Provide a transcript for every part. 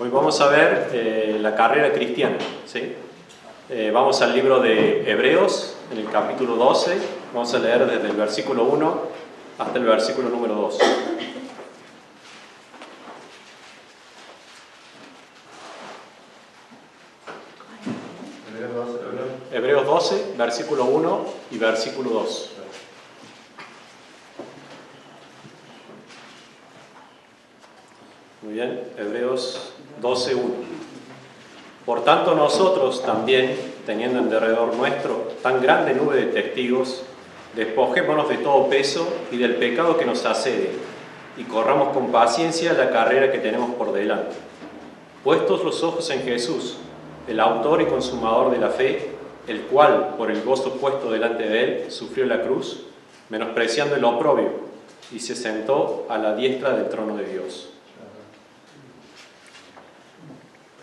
Hoy vamos a ver la carrera cristiana, ¿sí? Vamos al libro de Hebreos, en el capítulo 12, vamos a leer desde el versículo 1 hasta el versículo número 2. Hebreos 12, versículo 1 y versículo 2. Muy bien, Hebreos 12, 1. Por tanto nosotros también, teniendo en derredor nuestro tan grande nube de testigos, despojémonos de todo peso y del pecado que nos asedia, y corramos con paciencia la carrera que tenemos por delante. Puestos los ojos en Jesús, el autor y consumador de la fe, el cual, por el gozo puesto delante de él, sufrió la cruz, menospreciando el oprobio, y se sentó a la diestra del trono de Dios.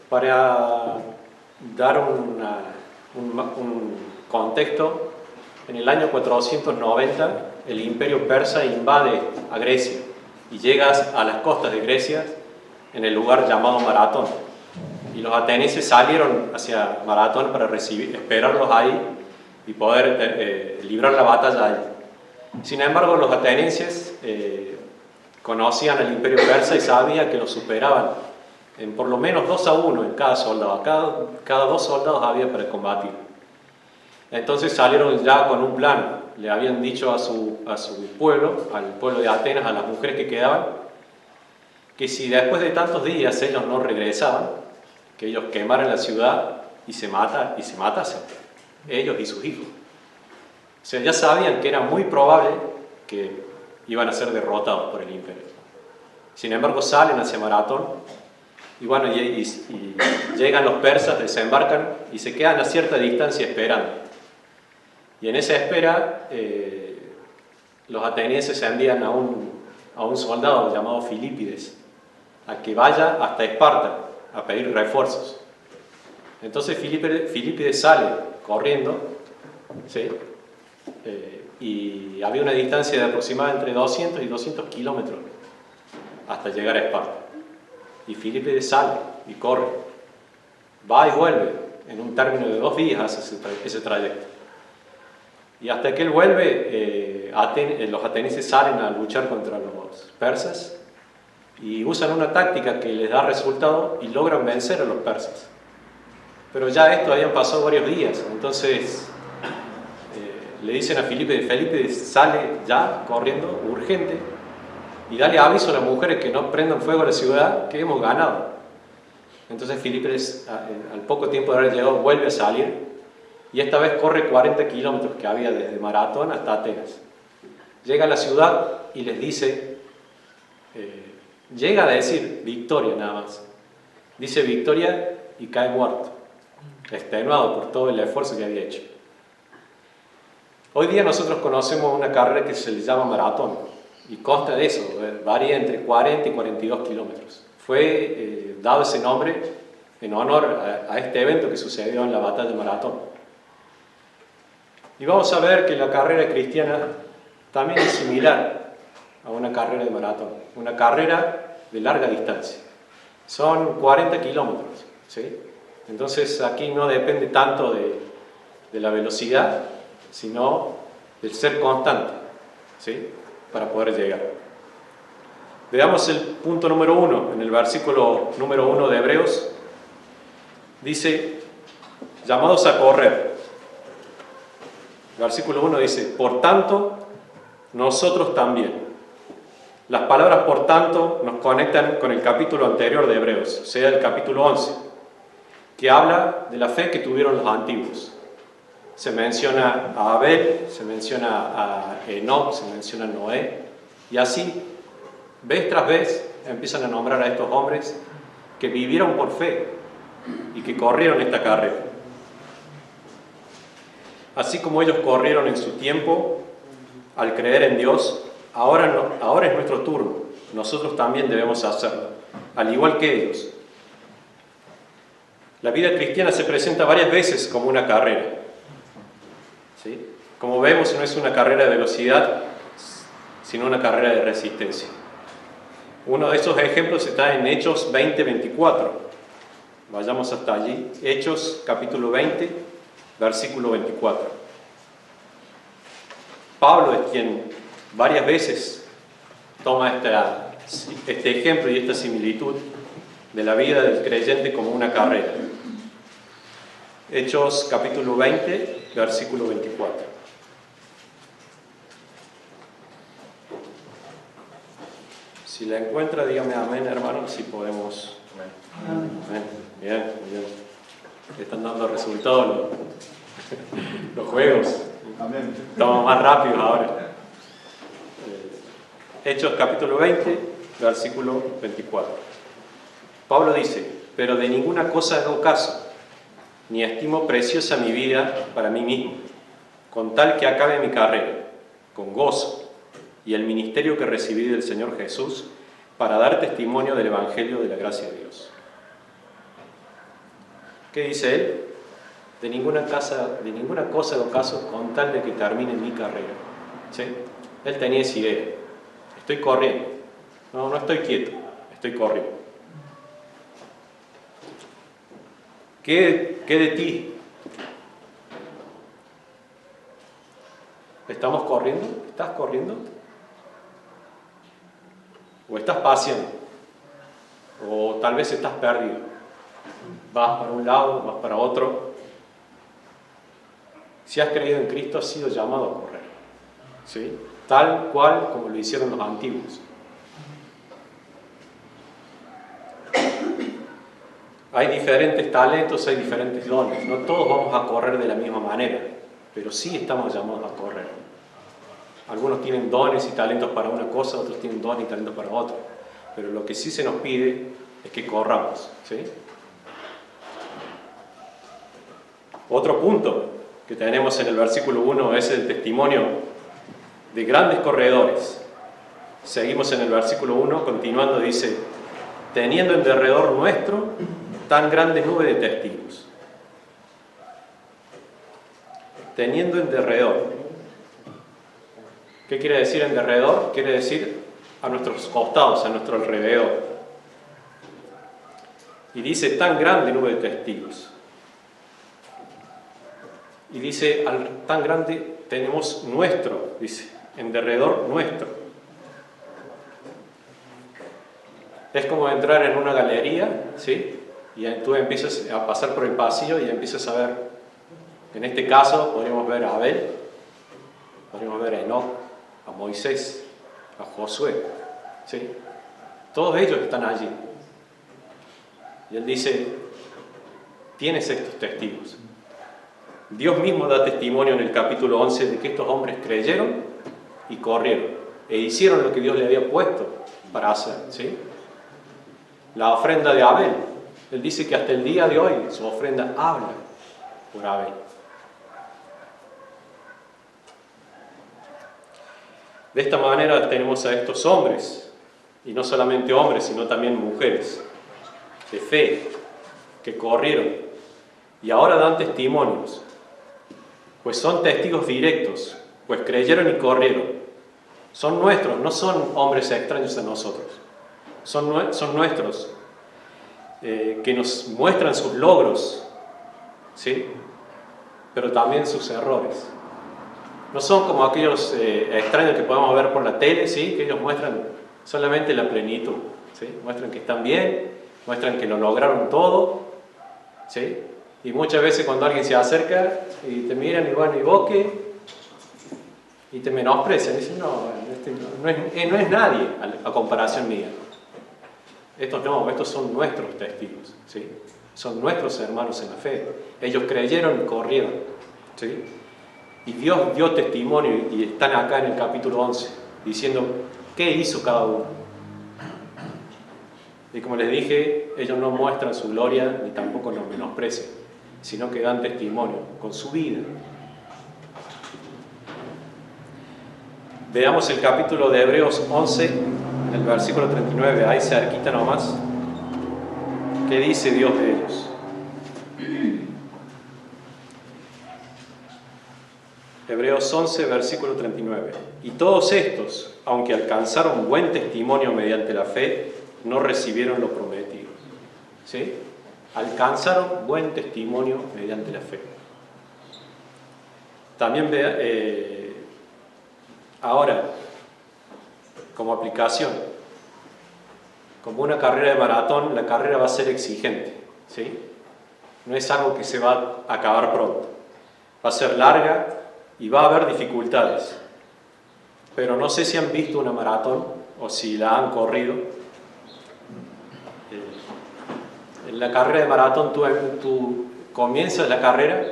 Para dar un contexto, en el año 490 el imperio persa invade a Grecia y llega a las costas de Grecia en el lugar llamado Maratón. Y los atenienses salieron hacia Maratón para esperarlos ahí y poder librar la batalla ahí. Sin embargo, los atenienses conocían al imperio persa y sabían que los superaban en por lo menos 2-1 en cada soldado. Cada 2 soldados había para combatir. Entonces salieron ya con un plan. Le habían dicho a su pueblo, al pueblo de Atenas, a las mujeres que quedaban, que si después de tantos días ellos no regresaban, que ellos quemaran la ciudad y se matasen, ellos y sus hijos. O sea, ya sabían que era muy probable que iban a ser derrotados por el imperio. Sin embargo, salen hacia Maratón. Y bueno, y llegan los persas, desembarcan y se quedan a cierta distancia esperando. Y en esa espera, los atenienses envían a un soldado llamado Filipides a que vaya hasta Esparta a pedir refuerzos. Entonces Filipides sale corriendo, ¿sí? Y había una distancia de aproximadamente entre 200 y 200 kilómetros hasta llegar a Esparta. Y Filipides sale y corre, va y vuelve, en un término de 2 días hace ese trayecto. Y hasta que él vuelve, los atenienses salen a luchar contra los persas y usan una táctica que les da resultado y logran vencer a los persas. Pero ya esto habían pasado varios días, entonces le dicen a Filipides sale ya corriendo, urgente, y dale aviso a las mujeres que no prendan fuego a la ciudad, que hemos ganado. Entonces Filipides, al poco tiempo de haber llegado, vuelve a salir y esta vez corre 40 kilómetros que había desde Maratón hasta Atenas. Llega a la ciudad y les dice, llega a decir victoria nada más. Dice victoria y cae muerto, extenuado por todo el esfuerzo que había hecho. Hoy día nosotros conocemos una carrera que se le llama Maratón. Y consta de eso, varía entre 40 y 42 kilómetros. Fue dado ese nombre en honor a este evento que sucedió en la batalla de Maratón. Y vamos a ver que la carrera cristiana también es similar a una carrera de maratón, una carrera de larga distancia. Son 40 kilómetros, ¿sí? Entonces aquí no depende tanto de la velocidad, sino del ser constante, ¿sí? Para poder llegar. Veamos el punto número 1, en el versículo número 1 de Hebreos. Dice, llamados a correr. Versículo 1 dice, por tanto, nosotros también. Las palabras por tanto nos conectan con el capítulo anterior de Hebreos, o sea, el capítulo 11, que habla de la fe que tuvieron los antiguos. Se menciona a Abel, se menciona a Enoc, se menciona a Noé, y así, vez tras vez, empiezan a nombrar a estos hombres que vivieron por fe y que corrieron esta carrera. Así como ellos corrieron en su tiempo, al creer en Dios, ahora es nuestro turno. Nosotros también debemos hacerlo, al igual que ellos. La vida cristiana se presenta varias veces como una carrera. ¿Sí? Como vemos, no es una carrera de velocidad, sino una carrera de resistencia. Uno de esos ejemplos está en Hechos 20:24. Vayamos hasta allí. Hechos, capítulo 20, versículo 24. Pablo es quien varias veces toma este ejemplo y esta similitud de la vida del creyente como una carrera. Hechos, capítulo 20, versículo 24. Si la encuentra, dígame amén, hermano, si podemos. Amén. Bien, bien. Están dando resultados los juegos. Amén. Estamos más rápidos ahora. Hechos capítulo 20, versículo 24. Pablo dice: pero de ninguna cosa hago caso, ni estimo preciosa mi vida para mí mismo, con tal que acabe mi carrera, con gozo, y el ministerio que recibí del Señor Jesús, para dar testimonio del Evangelio de la gracia de Dios. ¿Qué dice él? De ninguna cosa hago caso, con tal de que termine mi carrera. ¿Sí? Él tenía esa idea. Estoy corriendo. No estoy quieto, estoy corriendo. ¿Qué de ti? ¿Estamos corriendo? ¿Estás corriendo? ¿O estás paseando? ¿O tal vez estás perdido? Vas para un lado, vas para otro. Si has creído en Cristo, has sido llamado a correr. ¿Sí? Tal cual como lo hicieron los antiguos. Hay diferentes talentos, hay diferentes dones. No todos vamos a correr de la misma manera, pero sí estamos llamados a correr. Algunos tienen dones y talentos para una cosa, otros tienen dones y talentos para otra. Pero lo que sí se nos pide es que corramos. ¿Sí? Otro punto que tenemos en el versículo 1 es el testimonio de grandes corredores. Seguimos en el versículo 1, continuando, dice: teniendo en derredor nuestro tan grande nube de testigos. Teniendo en derredor. ¿Qué quiere decir en derredor? Quiere decir a nuestros costados, a nuestro alrededor. Y dice tan grande nube de testigos. Y dice, tan grande tenemos nuestro, dice, en derredor nuestro. Es como entrar en una galería, ¿sí? Y tú empiezas a pasar por el pasillo y empiezas a ver, en este caso podríamos ver a Abel, podríamos ver a Enoc, a Moisés, a Josué, ¿sí? Todos ellos están allí. Y él dice, tienes estos testigos. Dios mismo da testimonio en el capítulo 11 de que estos hombres creyeron y corrieron e hicieron lo que Dios le había puesto para hacer, ¿sí? La ofrenda de Abel, él dice que hasta el día de hoy su ofrenda habla por Abel. De esta manera tenemos a estos hombres, y no solamente hombres, sino también mujeres de fe que corrieron y ahora dan testimonios, pues son testigos directos, pues creyeron y corrieron. Son nuestros, no son hombres extraños a nosotros. Son nuestros, que nos muestran sus logros, ¿sí? Pero también sus errores. No son como aquellos extraños que podemos ver por la tele, ¿sí? Que ellos muestran solamente la plenitud, ¿sí? Muestran que están bien, muestran que lo lograron todo, ¿sí? Y muchas veces cuando alguien se acerca y te miran y bueno, ¿y vos qué? Y te menosprecian, dicen, no es nadie a comparación mía. Estos son nuestros testigos, ¿sí? Son nuestros hermanos en la fe. Ellos creyeron y corrieron, ¿sí? Y Dios dio testimonio y están acá en el capítulo 11 diciendo qué hizo cada uno. Y como les dije, ellos no muestran su gloria ni tampoco nos menosprecian, sino que dan testimonio con su vida. Veamos el capítulo de Hebreos 11, el versículo 39, ahí cerquita nomás. ¿Qué dice Dios de ellos? Hebreos 11, versículo 39. Y todos estos, aunque alcanzaron buen testimonio mediante la fe, no recibieron lo prometido. ¿Sí? alcanzaron buen testimonio mediante la fe. También ahora, como aplicación, como una carrera de maratón, la carrera va a ser exigente, ¿sí? No es algo que se va a acabar pronto. Va a ser larga y va a haber dificultades. Pero no sé si han visto una maratón o si la han corrido. En la carrera de maratón tú comienzas la carrera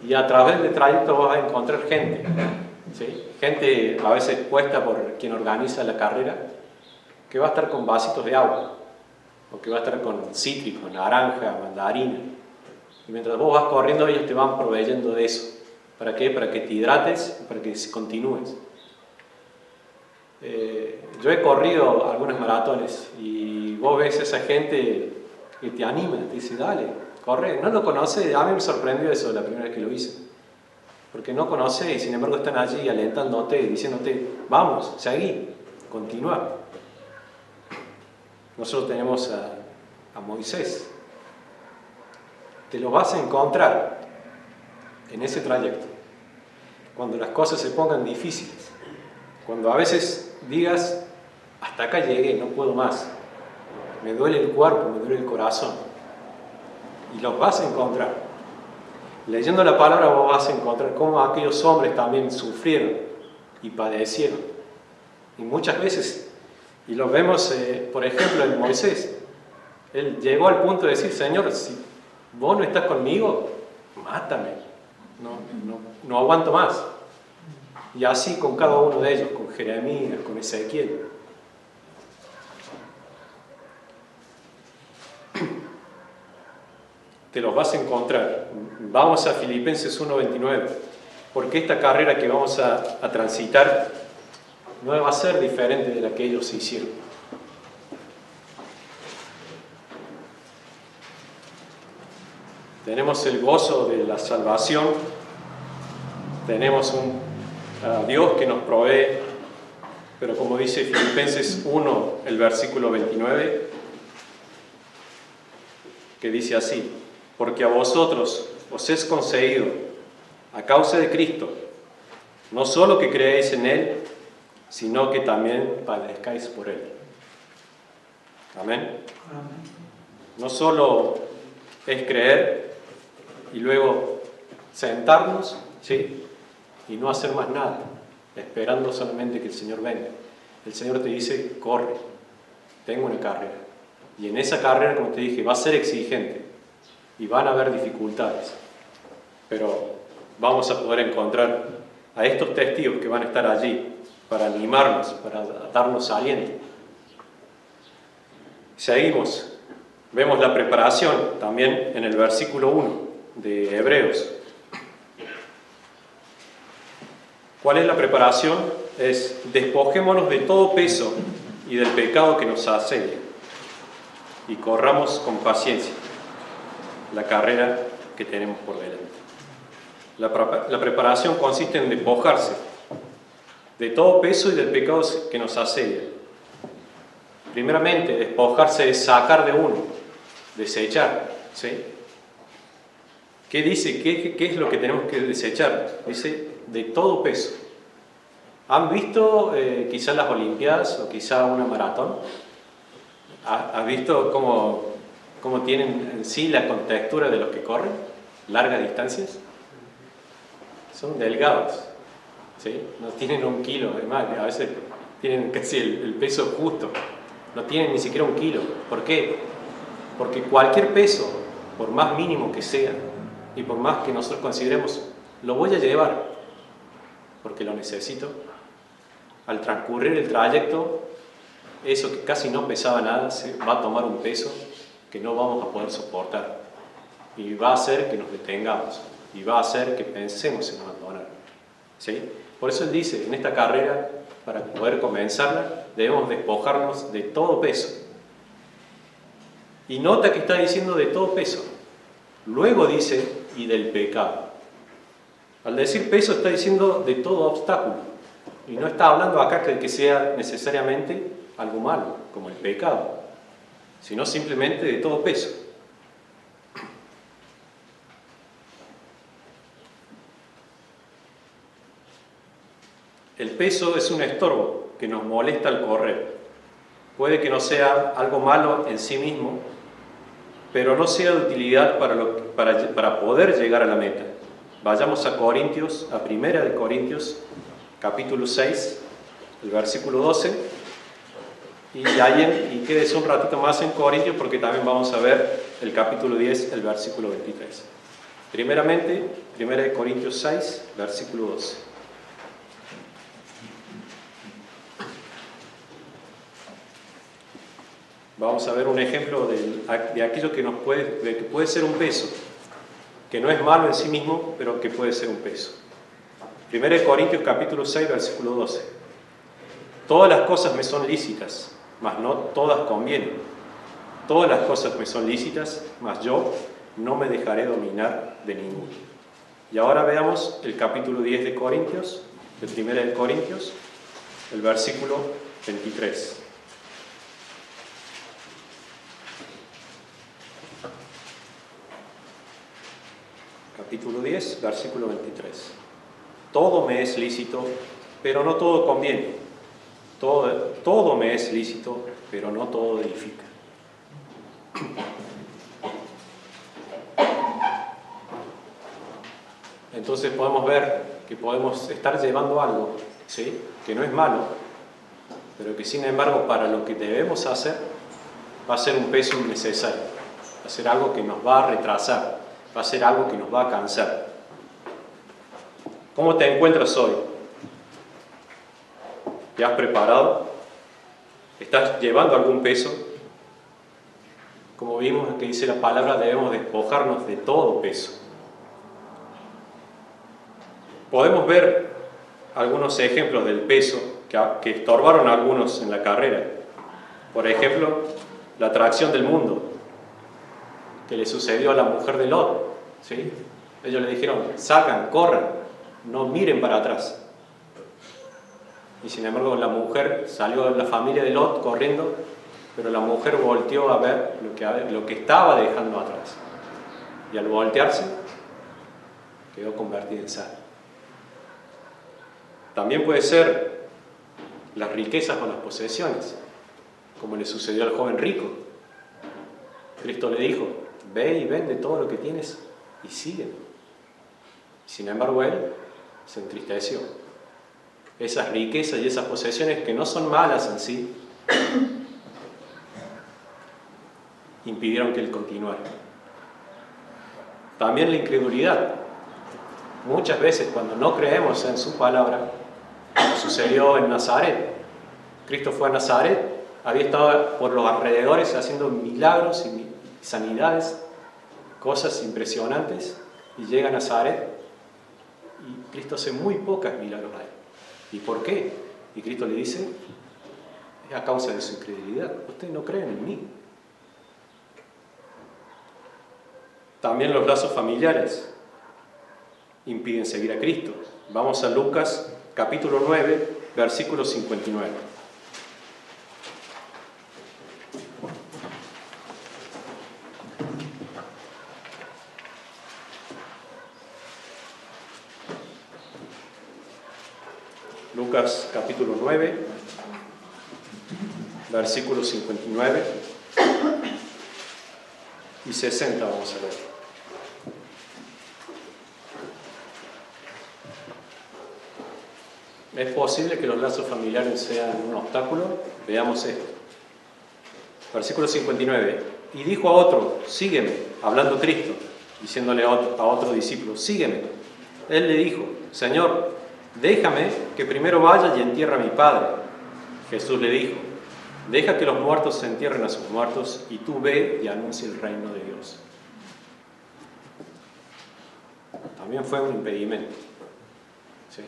y a través del trayecto vas a encontrar gente, ¿sí? Gente a veces puesta por quien organiza la carrera, que va a estar con vasitos de agua, o que va a estar con cítricos, naranja, mandarina. Y mientras vos vas corriendo, ellos te van proveyendo de eso. ¿Para qué? Para que te hidrates y para que continúes. Yo he corrido algunas maratones y vos ves a esa gente que te anima, te dice, dale, corre. No lo conoce, a mí me sorprendió eso la primera vez que lo hice. Porque no conoce y sin embargo están allí alentándote, diciéndote, vamos, seguí, continúa. Nosotros tenemos a Moisés. Te lo vas a encontrar en ese trayecto. Cuando las cosas se pongan difíciles. Cuando a veces digas, hasta acá llegué, no puedo más. Me duele el cuerpo, me duele el corazón. Y los vas a encontrar. Leyendo la palabra vos vas a encontrar cómo aquellos hombres también sufrieron y padecieron. Y muchas veces, y lo vemos, por ejemplo, en Moisés. Él llegó al punto de decir, Señor, si vos no estás conmigo, mátame. No aguanto más. Y así con cada uno de ellos, con Jeremías, con Ezequiel. Te los vas a encontrar. Vamos a Filipenses 1:29, porque esta carrera que vamos a transitar no va a ser diferente de la que ellos hicieron. Tenemos el gozo de la salvación, tenemos un Dios que nos provee, pero como dice Filipenses 1, el versículo 29, que dice así, porque a vosotros os es concedido, a causa de Cristo, no solo que creáis en Él, sino que también padezcáis por Él. Amén. No solo es creer y luego sentarnos, ¿sí?, y no hacer más nada, esperando solamente que el Señor venga. El Señor te dice, corre, tengo una carrera. Y en esa carrera, como te dije, va a ser exigente y van a haber dificultades. Pero vamos a poder encontrar a estos testigos que van a estar allí para animarnos, para darnos aliento. Seguimos. Vemos la preparación también en el versículo 1 de Hebreos. ¿Cuál es la preparación? Es despojémonos de todo peso y del pecado que nos asedia y corramos con paciencia la carrera que tenemos por delante. La preparación consiste en despojarse de todo peso y del pecado que nos asedia. Primeramente, despojarse es sacar de uno, desechar, ¿sí? ¿Qué dice? ¿Qué es lo que tenemos que desechar? Dice, de todo peso. ¿Han visto quizás las Olimpiadas o quizá una maratón? ¿Has visto cómo tienen en sí la contextura de los que corren? Largas distancias. Son delgados, ¿sí? No tienen 1 kilo, además, a veces tienen casi el peso justo. No tienen ni siquiera 1 kilo. ¿Por qué? Porque cualquier peso, por más mínimo que sea, y por más que nosotros consideremos, lo voy a llevar, porque lo necesito. Al transcurrir el trayecto, eso que casi no pesaba nada, se va a tomar un peso que no vamos a poder soportar. Y va a hacer que nos detengamos. Y va a hacer que pensemos en abandonar. ¿Sí? Por eso él dice, en esta carrera, para poder comenzarla, debemos despojarnos de todo peso. Y nota que está diciendo de todo peso. Luego dice, y del pecado. Al decir peso está diciendo de todo obstáculo. Y no está hablando acá que sea necesariamente algo malo, como el pecado, sino simplemente de todo peso. peso es un estorbo que nos molesta al correr. Puede que no sea algo malo en sí mismo, pero no sea de utilidad para poder llegar a la meta. Vayamos a Corintios, a Primera de Corintios, capítulo 6, el versículo 12, y quédese un ratito más en Corintios porque también vamos a ver el capítulo 10, el versículo 23. Primeramente, Primera de Corintios 6, versículo 12. Vamos a ver un ejemplo de aquello que puede ser un peso, que no es malo en sí mismo, pero que puede ser un peso. 1 Corintios capítulo 6, versículo 12. Todas las cosas me son lícitas, mas no todas convienen. Todas las cosas me son lícitas, mas yo no me dejaré dominar de ninguno. Y ahora veamos el capítulo 10 de Corintios, de 1 de Corintios, el versículo 23. Capítulo 10, versículo 23. Todo me es lícito, pero no todo conviene. Todo me es lícito, pero no todo edifica. Entonces podemos ver que podemos estar llevando algo, ¿sí?, que no es malo, pero que sin embargo para lo que debemos hacer va a ser un peso innecesario, va a ser algo que nos va a retrasar, va a ser algo que nos va a cansar. ¿Cómo te encuentras hoy? ¿Te has preparado? ¿Estás llevando algún peso? Como vimos que dice la palabra, debemos despojarnos de todo peso. Podemos ver algunos ejemplos del peso que estorbaron a algunos en la carrera. Por ejemplo, la atracción del mundo, que le sucedió a la mujer de Lot, ¿sí? Ellos le dijeron, salgan, corran, no miren para atrás. Y sin embargo la mujer salió de la familia de Lot corriendo, pero la mujer volteó a ver lo que estaba dejando atrás. Y al voltearse, quedó convertida en sal. También puede ser las riquezas o las posesiones, como le sucedió al joven rico. Cristo le dijo, ve y vende todo lo que tienes y sígueme. Sin embargo, él se entristeció. Esas riquezas y esas posesiones que no son malas en sí, impidieron que él continuara. También la incredulidad. Muchas veces cuando no creemos en su palabra, como sucedió en Nazaret. Cristo fue a Nazaret, había estado por los alrededores haciendo milagros y sanidades, cosas impresionantes, y llega a Nazaret y Cristo hace muy pocos milagros ahí. ¿Y por qué? Y Cristo le dice, es a causa de su incredulidad, ustedes no creen en mí. También los lazos familiares impiden seguir a Cristo. Vamos a Lucas capítulo 9, versículo 59. Lucas capítulo 9, versículo 59 y 60 vamos a ver. ¿Es posible que los lazos familiares sean un obstáculo? Veamos esto. Versículo 59. Y dijo a otro, sígueme, hablando Cristo, diciéndole a otro discípulo, sígueme. Él le dijo, Señor, déjame que primero vaya y entierre a mi padre. Jesús le dijo, deja que los muertos se entierren a sus muertos y tú ve y anuncia el reino de Dios. También fue un impedimento. ¿Sí?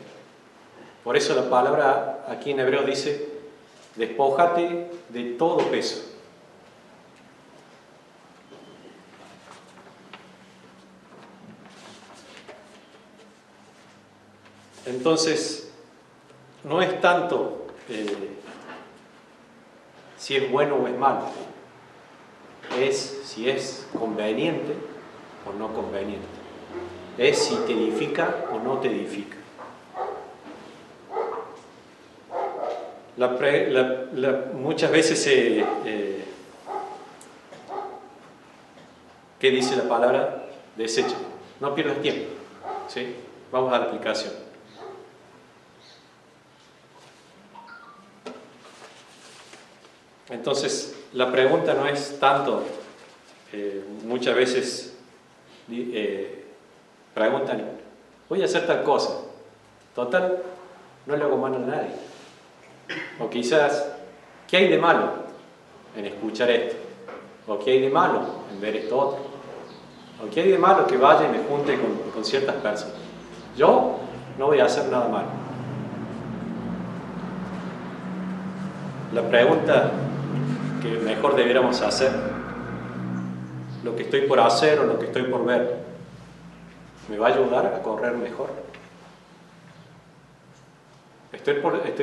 Por eso la palabra aquí en hebreo dice, despójate de todo peso. Entonces, no es tanto si es bueno o es malo, es si es conveniente o no conveniente, es si te edifica o no te edifica. Muchas veces ¿qué dice la palabra? Desecha. No pierdas tiempo. ¿Sí? Vamos a la aplicación. Entonces, la pregunta no es tanto, muchas veces preguntan, voy a hacer tal cosa. Total, no le hago mal a nadie. O quizás, ¿qué hay de malo en escuchar esto? ¿O qué hay de malo en ver esto otro? ¿O qué hay de malo que vaya y me junte con ciertas personas? Yo no voy a hacer nada malo. La pregunta que mejor debiéramos hacer, lo que estoy por hacer o lo que estoy por ver, ¿me va a ayudar a correr mejor? Estoy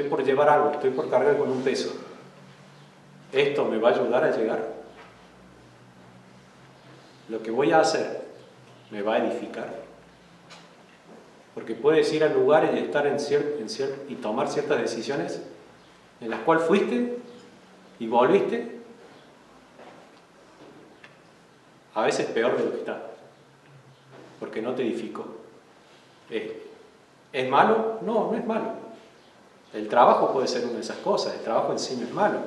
por llevar algo, estoy por cargar con un peso. ¿Esto me va a ayudar a llegar? Lo que voy a hacer me va a edificar. Porque puedes ir a lugares y estar y tomar ciertas decisiones en las cuales fuiste y volviste a veces peor de lo que está, porque no te edificó. ¿Es malo? No, no es malo. El trabajo puede ser una de esas cosas, el trabajo en sí no es malo,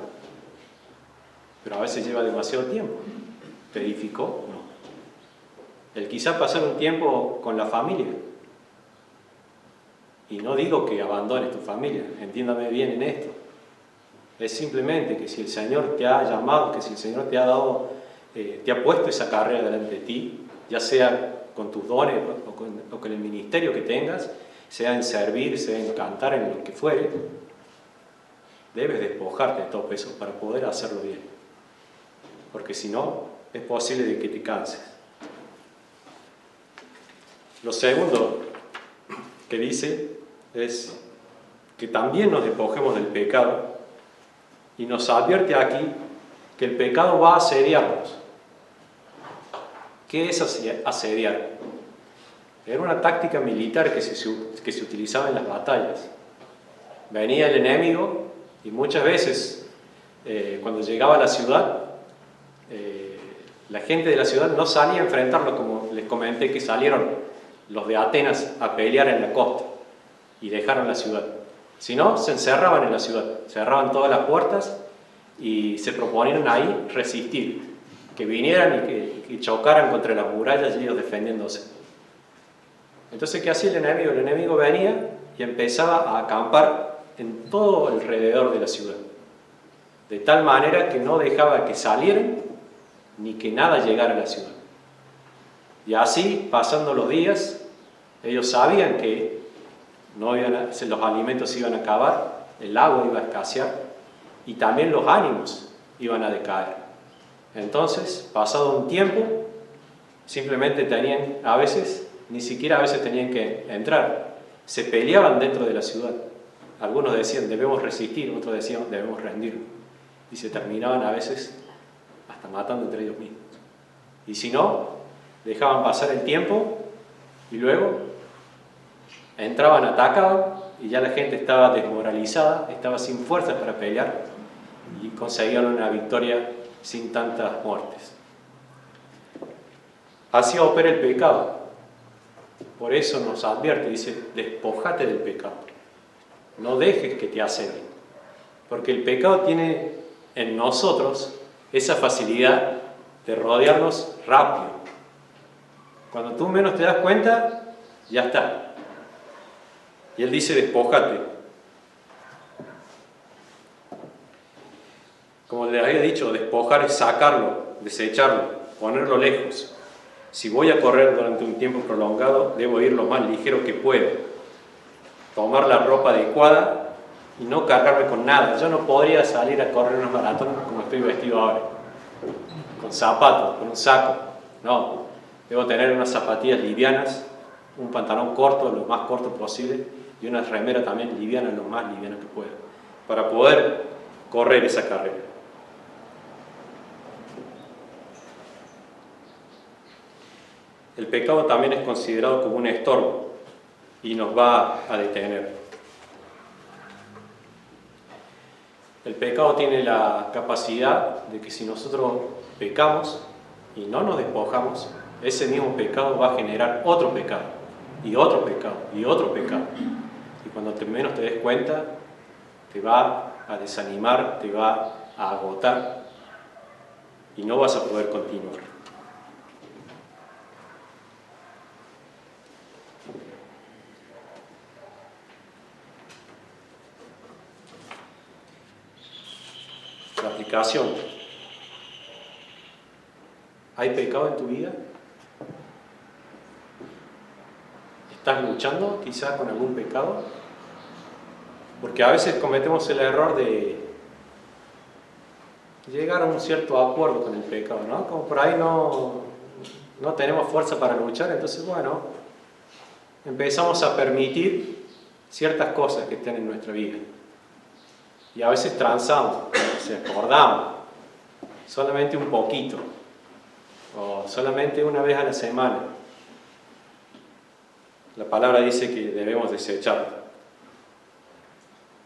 pero a veces lleva demasiado tiempo. ¿Te edificó? No. El quizá pasar un tiempo con la familia, y no digo que abandones tu familia, entiéndame bien en esto, es simplemente que si el Señor te ha llamado, que si el Señor te ha dado, te ha puesto esa carrera delante de ti, ya sea con tus dones o con el ministerio que tengas, sea en servir, sea en cantar, en lo que fuere, debes despojarte de todo eso para poder hacerlo bien. Porque si no, es posible de que te canses. Lo segundo que dice es que también nos despojemos del pecado, y nos advierte aquí que el pecado va a asediarnos. ¿Qué es asediar? Era una táctica militar que se utilizaba en las batallas. Venía el enemigo y muchas veces cuando llegaba a la ciudad, la gente de la ciudad no salía a enfrentarlo, como les comenté que salieron los de Atenas a pelear en la costa y dejaron la ciudad. Sino se encerraban en la ciudad, cerraban todas las puertas y se proponían ahí resistir, que vinieran y que chocaran contra las murallas y ellos defendiéndose. Entonces, ¿qué hacía el enemigo? El enemigo venía y empezaba a acampar en todo alrededor de la ciudad, de tal manera que no dejaba que salieran ni que nada llegara a la ciudad. Y así, pasando los días, ellos sabían que los alimentos se iban a acabar, el agua iba a escasear y también los ánimos iban a decaer. Entonces, pasado un tiempo, simplemente ni siquiera a veces tenían que entrar, se peleaban dentro de la ciudad. Algunos decían debemos resistir, otros decían debemos rendirnos, y se terminaban a veces hasta matando entre ellos mismos. Y si no, dejaban pasar el tiempo y luego entraban, atacaban y ya la gente estaba desmoralizada, estaba sin fuerzas para pelear y conseguían una victoria sin tantas muertes. Así opera el pecado. Por eso nos advierte, dice, despójate del pecado. No dejes que te asedien. Porque el pecado tiene en nosotros esa facilidad de rodearnos rápido. Cuando tú menos te das cuenta, ya está. Y él dice, despójate. Como les había dicho, despojar es sacarlo, desecharlo, ponerlo lejos. Si voy a correr durante un tiempo prolongado, debo ir lo más ligero que pueda. Tomar la ropa adecuada y no cargarme con nada. Yo no podría salir a correr unos maratones como estoy vestido ahora, con zapatos, con un saco. No, debo tener unas zapatillas livianas, un pantalón corto, lo más corto posible, y una remera también liviana, lo más liviana que pueda, para poder correr esa carrera. El pecado también es considerado como un estorbo y nos va a detener. El pecado tiene la capacidad de que si nosotros pecamos y no nos despojamos, ese mismo pecado va a generar otro pecado, y otro pecado, y otro pecado. Y cuando menos te des cuenta, te va a desanimar, te va a agotar, y no vas a poder continuar. La aplicación. ¿Hay pecado en tu vida? ¿Estás luchando quizás con algún pecado? Porque a veces cometemos el error de llegar a un cierto acuerdo con el pecado, ¿no? Como por ahí no tenemos fuerza para luchar, entonces bueno, empezamos a permitir ciertas cosas que estén en nuestra vida. Y a veces transamos, acordamos, solamente un poquito, o solamente una vez a la semana. La palabra dice que debemos desecharlo.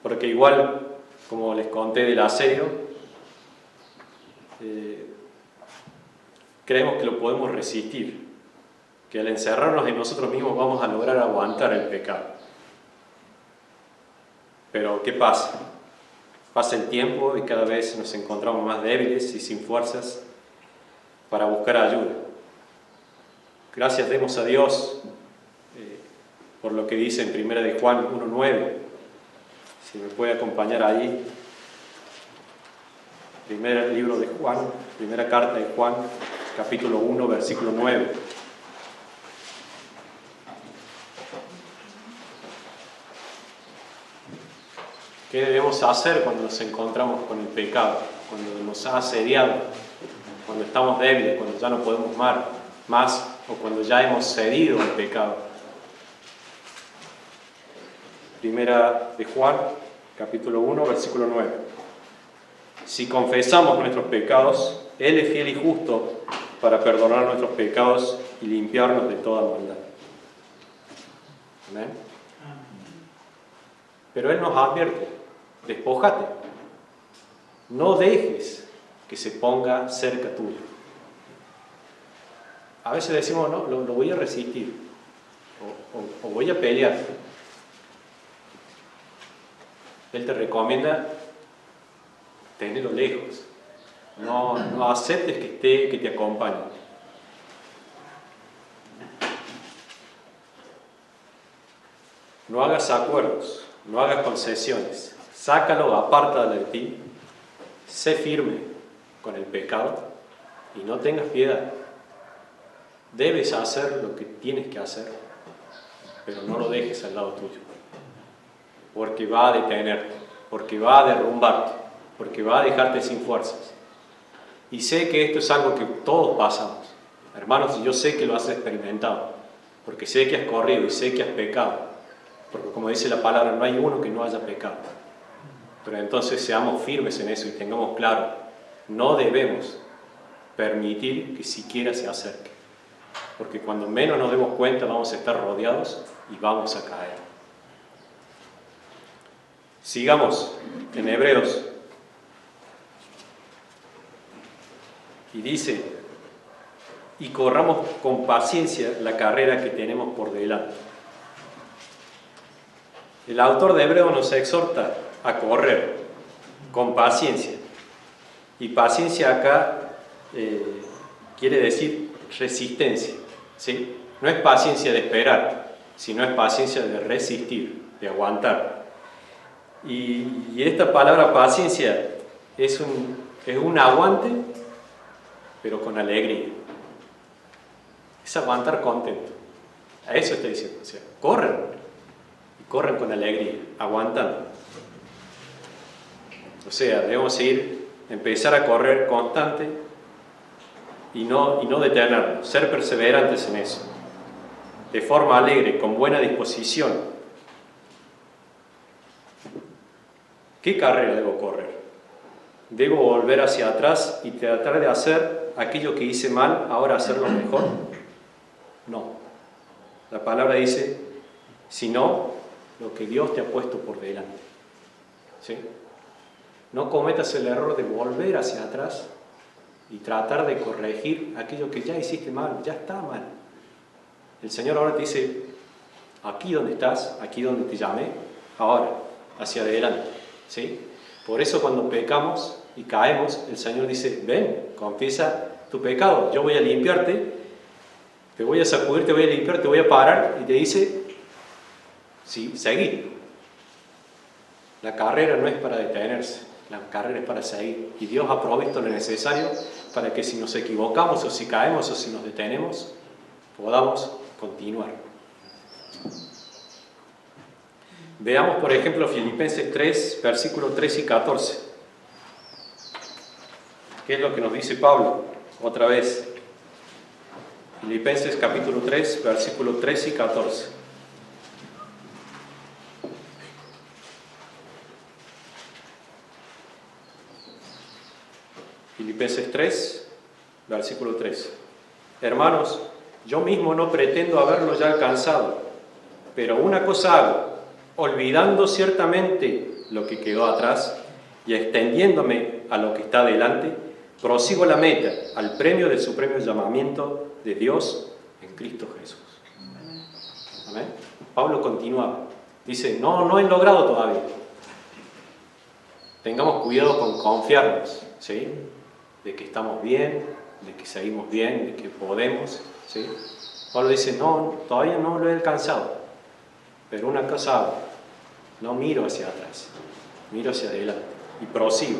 Porque igual, como les conté del asedio, creemos que lo podemos resistir, que al encerrarnos en nosotros mismos vamos a lograr aguantar el pecado. Pero ¿qué pasa? Pasa el tiempo y cada vez nos encontramos más débiles y sin fuerzas para buscar ayuda. Gracias demos a Dios por lo que dice en 1 de Juan 1:9. Si me puede acompañar allí. Primer libro de Juan, primera carta de Juan, capítulo 1, versículo 9. ¿Qué debemos hacer cuando nos encontramos con el pecado? Cuando nos ha asediado, cuando estamos débiles, cuando ya no podemos más o cuando ya hemos cedido al pecado. Primera de Juan, capítulo 1, versículo 9. Si confesamos nuestros pecados, Él es fiel y justo para perdonar nuestros pecados y limpiarnos de toda maldad. ¿Amén? Pero Él nos advierte, despójate, no dejes que se ponga cerca tuyo. A veces decimos, no, lo voy a resistir, o voy a pelear. Él te recomienda tenerlo lejos, no aceptes que te acompañe. No hagas acuerdos, no hagas concesiones, sácalo, apártalo de ti, sé firme con el pecado y no tengas piedad. Debes hacer lo que tienes que hacer, pero no lo dejes al lado tuyo, porque va a detenerte, porque va a derrumbarte, porque va a dejarte sin fuerzas. Y sé que esto es algo que todos pasamos, hermanos, y yo sé que lo has experimentado, porque sé que has corrido y sé que has pecado, porque como dice la palabra, no hay uno que no haya pecado. Pero entonces seamos firmes en eso y tengamos claro, no debemos permitir que siquiera se acerque, porque cuando menos nos demos cuenta vamos a estar rodeados y vamos a caer. Sigamos en Hebreos. Y dice, y corramos con paciencia la carrera que tenemos por delante. El autor de Hebreos nos exhorta a correr con paciencia. Y paciencia acá quiere decir resistencia, ¿sí? No es paciencia de esperar, sino es paciencia de resistir, de aguantar. Y esta palabra paciencia es un aguante, pero con alegría. Es aguantar contento. A eso está diciendo. O sea, corren. Y corren con alegría, aguantando. O sea, debemos empezar a correr constante y no detenernos, ser perseverantes en eso. De forma alegre, con buena disposición. ¿Qué carrera debo correr? ¿Debo volver hacia atrás y tratar de hacer aquello que hice mal, ahora hacerlo mejor? No. La palabra dice, sino lo que Dios te ha puesto por delante. ¿Sí? no cometas el error de volver hacia atrás y tratar de corregir aquello que ya hiciste mal, ya está mal. El Señor ahora te dice, aquí donde estás, aquí donde te llamé, ahora, hacia adelante, ¿sí? Por eso cuando pecamos y caemos, el Señor dice, ven, confiesa tu pecado, yo voy a limpiarte, te voy a sacudir, te voy a limpiar, te voy a parar, y te dice, sí, seguí. La carrera no es para detenerse, la carrera es para seguir, y Dios ha provisto lo necesario para que si nos equivocamos, o si caemos, o si nos detenemos, podamos continuar. Veamos, por ejemplo, Filipenses 3, versículos 13 y 14. ¿Qué es lo que nos dice Pablo? Otra vez. Filipenses capítulo 3, versículos 13 y 14. Filipenses 3, versículo 13. Hermanos, yo mismo no pretendo haberlo ya alcanzado, pero una cosa hago, olvidando ciertamente lo que quedó atrás y extendiéndome a lo que está delante, prosigo la meta, al premio del supremo llamamiento de Dios en Cristo Jesús. ¿Amén? Pablo continúa, dice, no he logrado todavía. Tengamos cuidado con confiarnos, ¿sí? De que estamos bien, de que seguimos bien, de que podemos, ¿sí? Pablo dice, todavía no lo he alcanzado, pero una cosa hago, no miro hacia atrás, miro hacia adelante y prosigo.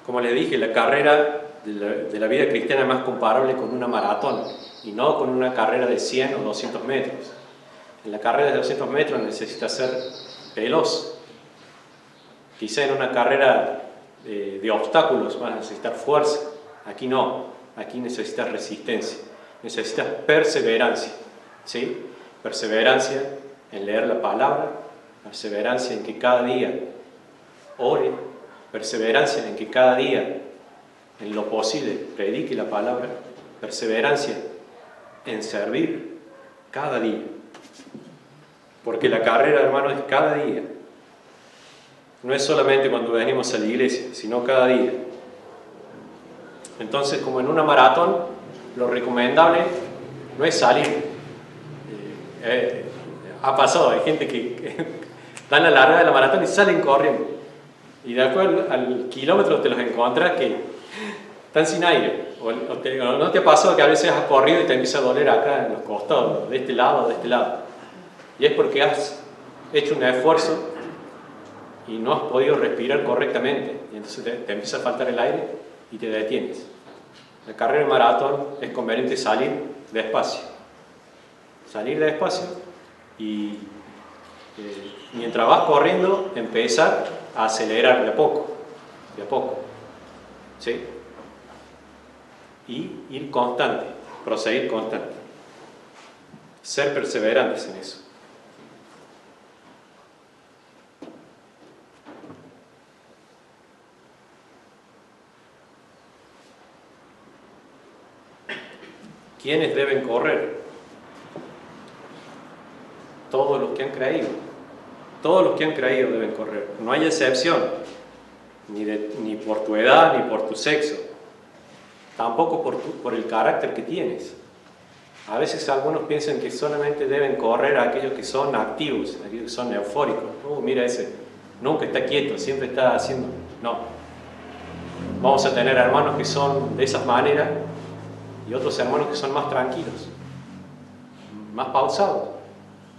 Como le dije, la carrera de la vida cristiana es más comparable con una maratón y no con una carrera de 100 o 200 metros. En la carrera de 200 metros necesitas ser veloz. Quizá en una carrera de obstáculos vas a necesitar fuerza. Aquí no, aquí necesitas resistencia, necesitas perseverancia, ¿sí? Perseverancia en leer la palabra, perseverancia en que cada día ore, perseverancia en que cada día, en lo posible, predique la palabra, perseverancia en servir cada día. Porque la carrera, hermanos, es cada día. No es solamente cuando venimos a la iglesia, sino cada día. Entonces, como en una maratón, lo recomendable no es salir. Ha pasado, hay gente que dan la larga de la maratón y salen corriendo. Y de acuerdo al kilómetro te los encuentras que están sin aire. O no te ha pasado que a veces has corrido y te empieza a doler acá en los costados, de este lado o de este lado. Y es porque has hecho un esfuerzo y no has podido respirar correctamente. Y entonces te empieza a faltar el aire y te detienes. La carrera de maratón es conveniente salir despacio. Salir despacio y mientras vas corriendo, empezar a acelerar de a poco, ¿sí? Y ir constante, proseguir constante. Ser perseverantes en eso. ¿Quiénes deben correr? Todos los que han creído. Todos los que han creído deben correr. No hay excepción, ni por tu edad, ni por tu sexo. Tampoco por el carácter que tienes. A veces algunos piensan que solamente deben correr aquellos que son activos, aquellos que son eufóricos. Mira ese, nunca está quieto, siempre está haciendo... No. Vamos a tener hermanos que son de esa manera y otros hermanos que son más tranquilos, más pausados,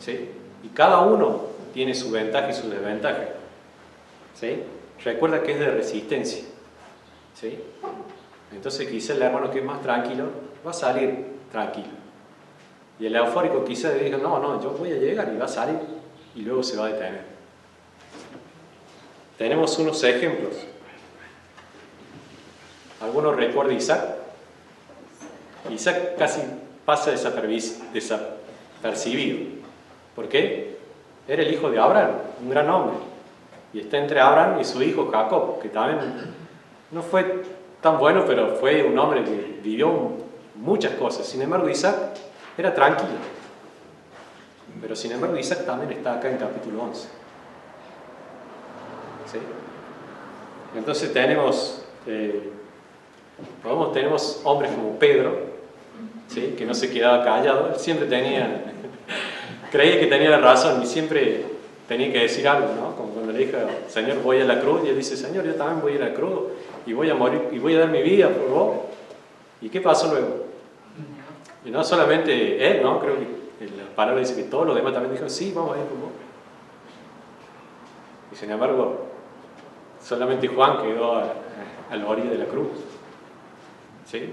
¿sí? Y cada uno tiene su ventaja y su desventaja, ¿sí? Recuerda que es de resistencia, ¿sí? Entonces quizá el hermano que es más tranquilo va a salir tranquilo, y el eufórico quizá diga, no, yo voy a llegar, y va a salir y luego se va a detener. Tenemos unos ejemplos. ¿Alguno recuerda a Isaac? Isaac casi pasa desapercibido. ¿Por qué? Era el hijo de Abraham, un gran hombre. Y está entre Abraham y su hijo Jacob, que también no fue tan bueno, pero fue un hombre que vivió muchas cosas. Sin embargo, Isaac era tranquilo. Pero sin embargo, Isaac también está acá en capítulo 11. ¿sí? Entonces tenemos hombres como Pedro, ¿sí? Que no se quedaba callado, él siempre creía que tenía la razón y siempre tenía que decir algo, ¿no? Como cuando le dijo, Señor, voy a la cruz, y él dice, Señor, yo también voy a ir a la cruz y voy a morir y voy a dar mi vida por vos. ¿Y qué pasó luego? Y no solamente él, ¿no? Creo que la palabra dice que todos los demás también dijeron, sí, vamos a ir con vos. Y sin embargo, solamente Juan quedó a la orilla de la cruz, ¿sí?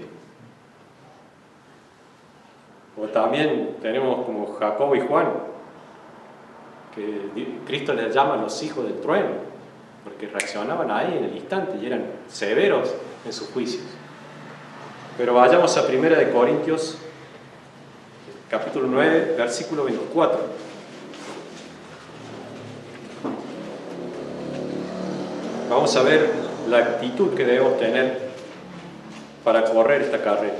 O también tenemos como Jacobo y Juan, que Cristo les llama los hijos del trueno, porque reaccionaban ahí en el instante y eran severos en sus juicios. Pero vayamos a 1 Corintios, capítulo 9, versículo 24. Vamos a ver la actitud que debemos tener para correr esta carrera.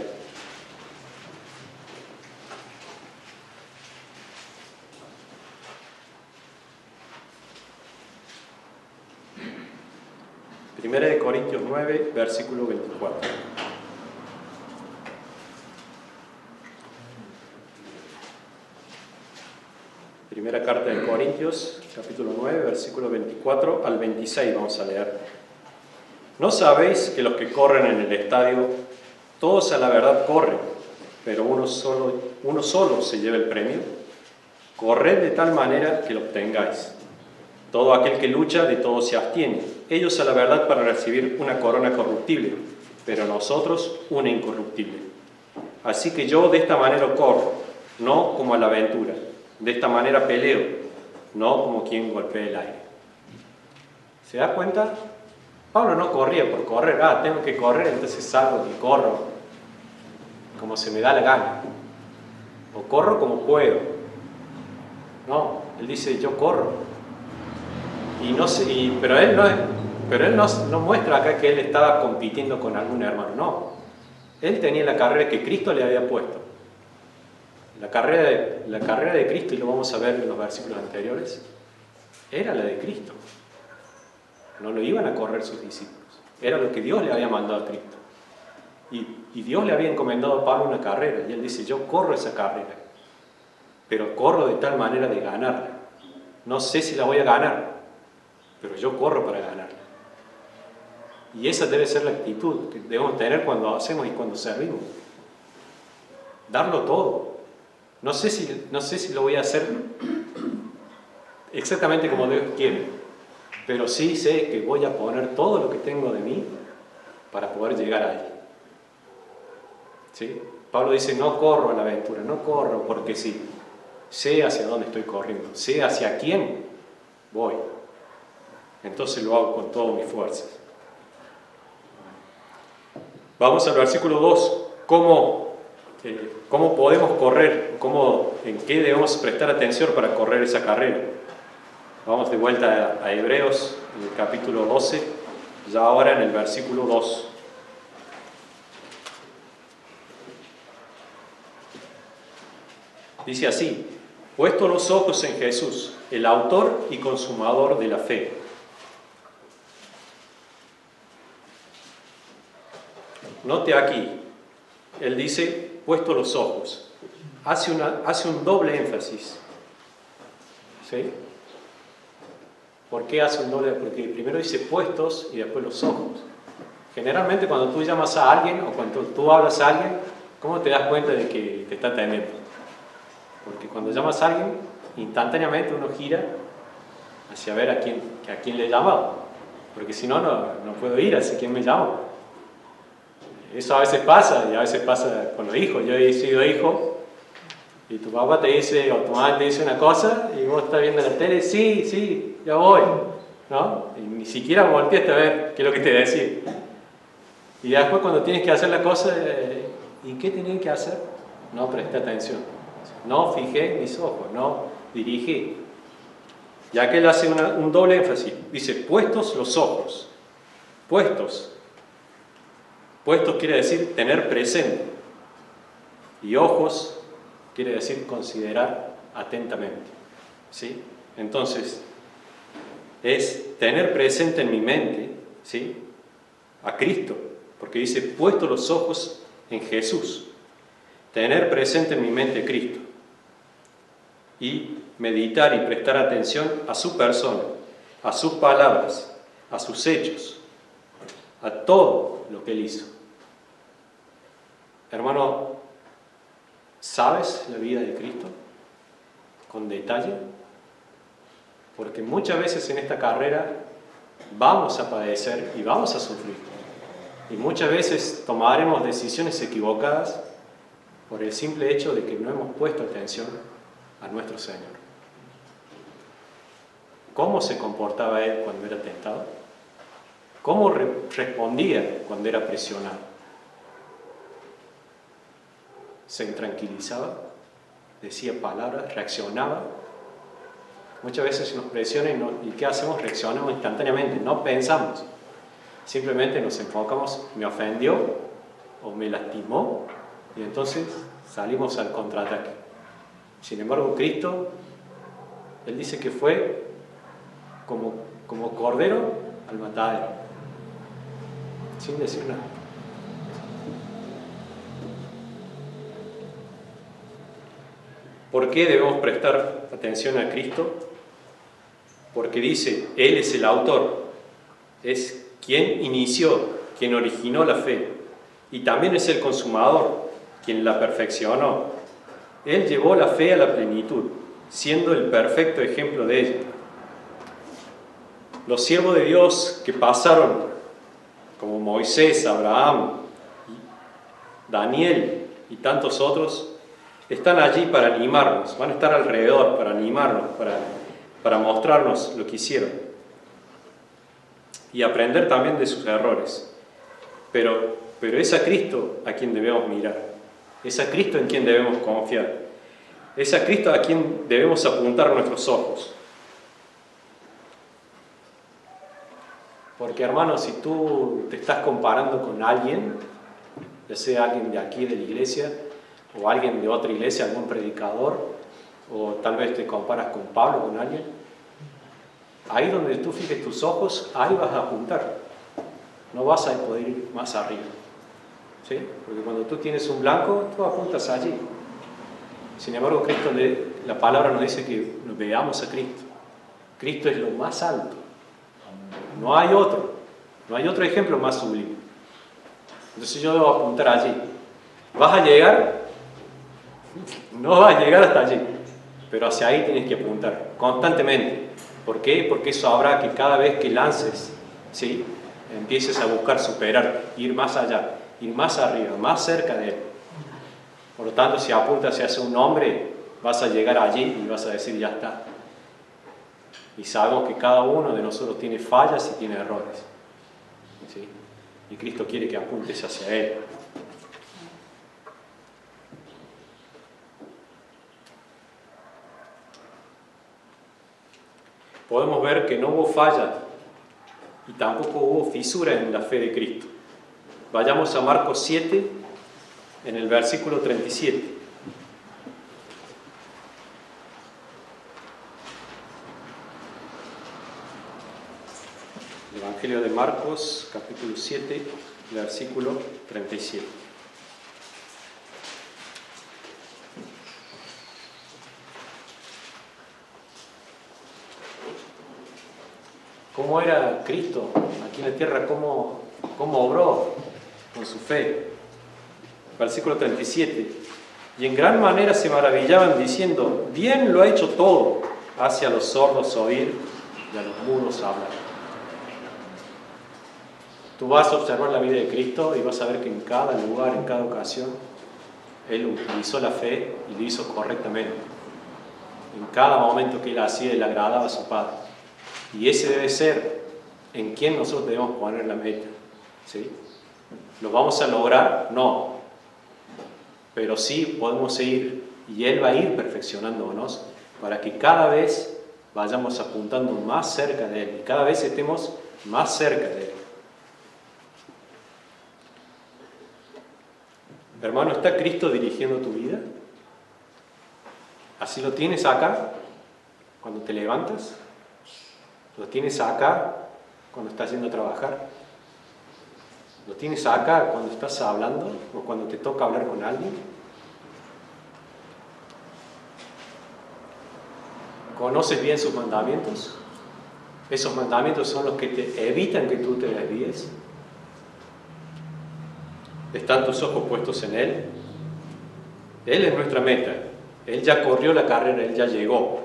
Primera de Corintios 9, versículo 24. Primera carta de Corintios, capítulo 9, versículo 24 al 26 vamos a leer. ¿No sabéis que los que corren en el estadio, todos a la verdad corren, pero uno solo se lleva el premio? Corred de tal manera que lo obtengáis. Todo aquel que lucha, de todo se abstiene. Ellos a la verdad para recibir una corona corruptible, pero nosotros una incorruptible. Así que yo de esta manera corro, no como a la aventura. De esta manera peleo, no como quien golpea el aire. ¿Se da cuenta? Pablo no corría por correr. Tengo que correr, entonces salgo y corro como se me da la gana. O corro como puedo. No, él dice, yo corro. Pero él no muestra acá que él estaba compitiendo con algún hermano. No. Él tenía la carrera que Cristo le había puesto. La carrera de Cristo, y lo vamos a ver en los versículos anteriores, era la de Cristo. No lo iban a correr sus discípulos. Era lo que Dios le había mandado a Cristo. Y Dios le había encomendado a Pablo una carrera. Y él dice, yo corro esa carrera. Pero corro de tal manera de ganarla. No sé si la voy a ganar, pero yo corro para ganarla. Y esa debe ser la actitud que debemos tener cuando hacemos y cuando servimos. Darlo todo. No sé si lo voy a hacer exactamente como Dios quiere, pero sí sé que voy a poner todo lo que tengo de mí para poder llegar a Él. ¿Sí? Pablo dice, no corro a la aventura, no corro porque sí. Sé hacia dónde estoy corriendo, sé hacia quién voy. Entonces lo hago con todas mis fuerzas. Vamos al versículo 2. ¿Cómo podemos correr? ¿En qué debemos prestar atención para correr esa carrera? Vamos de vuelta a Hebreos, en el capítulo 12, ya ahora en el versículo 2. Dice así, puesto los ojos en Jesús, el autor y consumador de la fe. Note aquí, él dice, puesto los ojos. Hace un doble énfasis. ¿Sí? ¿Por qué hace un doble? Porque primero dice puestos y después los ojos. Generalmente cuando tú llamas a alguien o cuando tú hablas a alguien, ¿cómo te das cuenta de que te está temiendo? Porque cuando llamas a alguien, instantáneamente uno gira hacia ver a quién le he llamado. Porque si no, no puedo ir hacia quién me llamo. Eso a veces pasa, y a veces pasa con los hijos. Yo he sido hijo, y tu papá te dice, o tu mamá te dice una cosa, y vos estás viendo la tele, sí, ya voy, ¿no? Y ni siquiera volteaste a ver qué es lo que te decía. Y después cuando tienes que hacer la cosa, ¿y qué tenés que hacer? No presté atención. No fijé mis ojos, no dirigí. Ya que él hace un doble énfasis, dice, puestos los ojos. Puestos quiere decir tener presente. Y ojos quiere decir considerar atentamente. ¿Sí? Entonces, es tener presente en mi mente, ¿sí?, a Cristo, porque dice, puesto los ojos en Jesús. Tener presente en mi mente a Cristo y meditar y prestar atención a su persona, a sus palabras, a sus hechos, a todo lo que Él hizo. Hermano, ¿sabes la vida de Cristo con detalle? Porque muchas veces en esta carrera vamos a padecer y vamos a sufrir. Y muchas veces tomaremos decisiones equivocadas por el simple hecho de que no hemos puesto atención a nuestro Señor. ¿Cómo se comportaba Él cuando era tentado? ¿Cómo respondía cuando era presionado? ¿Se intranquilizaba? ¿Decía palabras? ¿Reaccionaba? Muchas veces nos presionan y ¿qué hacemos? Reaccionamos instantáneamente, no pensamos. Simplemente nos enfocamos, me ofendió o me lastimó, y entonces salimos al contraataque. Sin embargo, Cristo, Él dice que fue como cordero al matadero, sin decir nada. ¿Por qué debemos prestar atención a Cristo? Porque dice, Él es el autor, es quien inició, quien originó la fe, y también es el consumador, quien la perfeccionó. Él llevó la fe a la plenitud, siendo el perfecto ejemplo de ella. Los siervos de Dios que pasaron, como Moisés, Abraham, Daniel y tantos otros, están allí para animarnos, van a estar alrededor para animarnos, para mostrarnos lo que hicieron y aprender también de sus errores. Pero es a Cristo a quien debemos mirar. Es a Cristo en quien debemos confiar. Es a Cristo a quien debemos apuntar nuestros ojos. Porque, hermano, si tú te estás comparando con alguien, ya sea alguien de aquí de la iglesia, o alguien de otra iglesia, algún predicador, o tal vez te comparas con Pablo, con alguien, ahí donde tú fijes tus ojos, ahí vas a apuntar. No vas a poder ir más arriba. ¿Sí? Porque cuando tú tienes un blanco, tú apuntas allí. Sin embargo, Cristo, la palabra nos dice que nos veamos a Cristo. Cristo es lo más alto. No hay otro ejemplo más sublime. Entonces yo debo apuntar allí. ¿Vas a llegar? No vas a llegar hasta allí, pero hacia ahí tienes que apuntar constantemente. ¿Por qué? Porque eso habrá que cada vez que lances, ¿sí?, empieces a buscar superar, ir más allá, ir más arriba, más cerca de Él. Por lo tanto, si apuntas hacia un hombre, vas a llegar allí y vas a decir, ya está. Y sabemos que cada uno de nosotros tiene fallas y tiene errores, ¿sí? Y Cristo quiere que apuntes hacia Él. Podemos ver que no hubo falla y tampoco hubo fisura en la fe de Cristo. Vayamos a Marcos 7, en el versículo 37. El Evangelio de Marcos, capítulo 7, versículo 37. ¿Cómo era Cristo aquí en la tierra? ¿Cómo obró con su fe? Versículo 37. Y en gran manera se maravillaban diciendo, bien lo ha hecho todo, hace a los sordos oír y a los mudos hablar. Tú vas a observar la vida de Cristo y vas a ver que en cada lugar, en cada ocasión, Él utilizó la fe y lo hizo correctamente. En cada momento que Él hacía, Él agradaba a su Padre. Y ese debe ser en quien nosotros debemos poner la meta, ¿sí? ¿Lo vamos a lograr? No. Pero sí podemos ir, y Él va a ir perfeccionándonos para que cada vez vayamos apuntando más cerca de Él y cada vez estemos más cerca de Él. Hermano, ¿está Cristo dirigiendo tu vida? ¿Así lo tienes acá? Cuando te levantas, Lo tienes acá cuando estás yendo a trabajar. Lo tienes acá cuando estás hablando o cuando te toca hablar con alguien. ¿Conoces bien sus mandamientos? Esos mandamientos son los que te evitan que tú te desvíes. ¿Están tus ojos puestos en Él? Él es nuestra meta. Él ya corrió la carrera, Él ya llegó.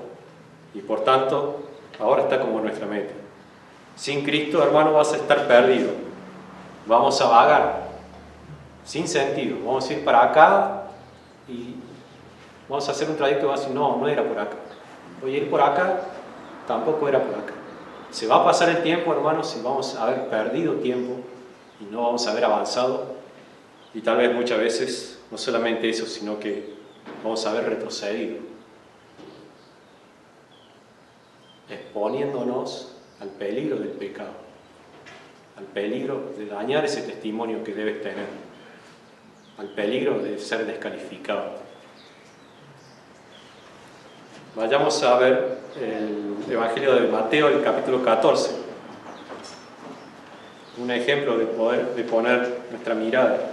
Y por tanto, ahora está como nuestra meta. Sin Cristo, hermano, vas a estar perdido. Vamos a vagar, sin sentido. Vamos a ir para acá y vamos a hacer un trayecto y vamos a decir, no era por acá. Voy a ir por acá, tampoco era por acá. Se va a pasar el tiempo, hermanos, y vamos a haber perdido tiempo y no vamos a haber avanzado. Y tal vez muchas veces, no solamente eso, sino que vamos a haber retrocedido, exponiéndonos al peligro del pecado, al peligro de dañar ese testimonio que debes tener, al peligro de ser descalificado. Vayamos a ver el Evangelio de Mateo, el capítulo 14. Un ejemplo de poner nuestra mirada.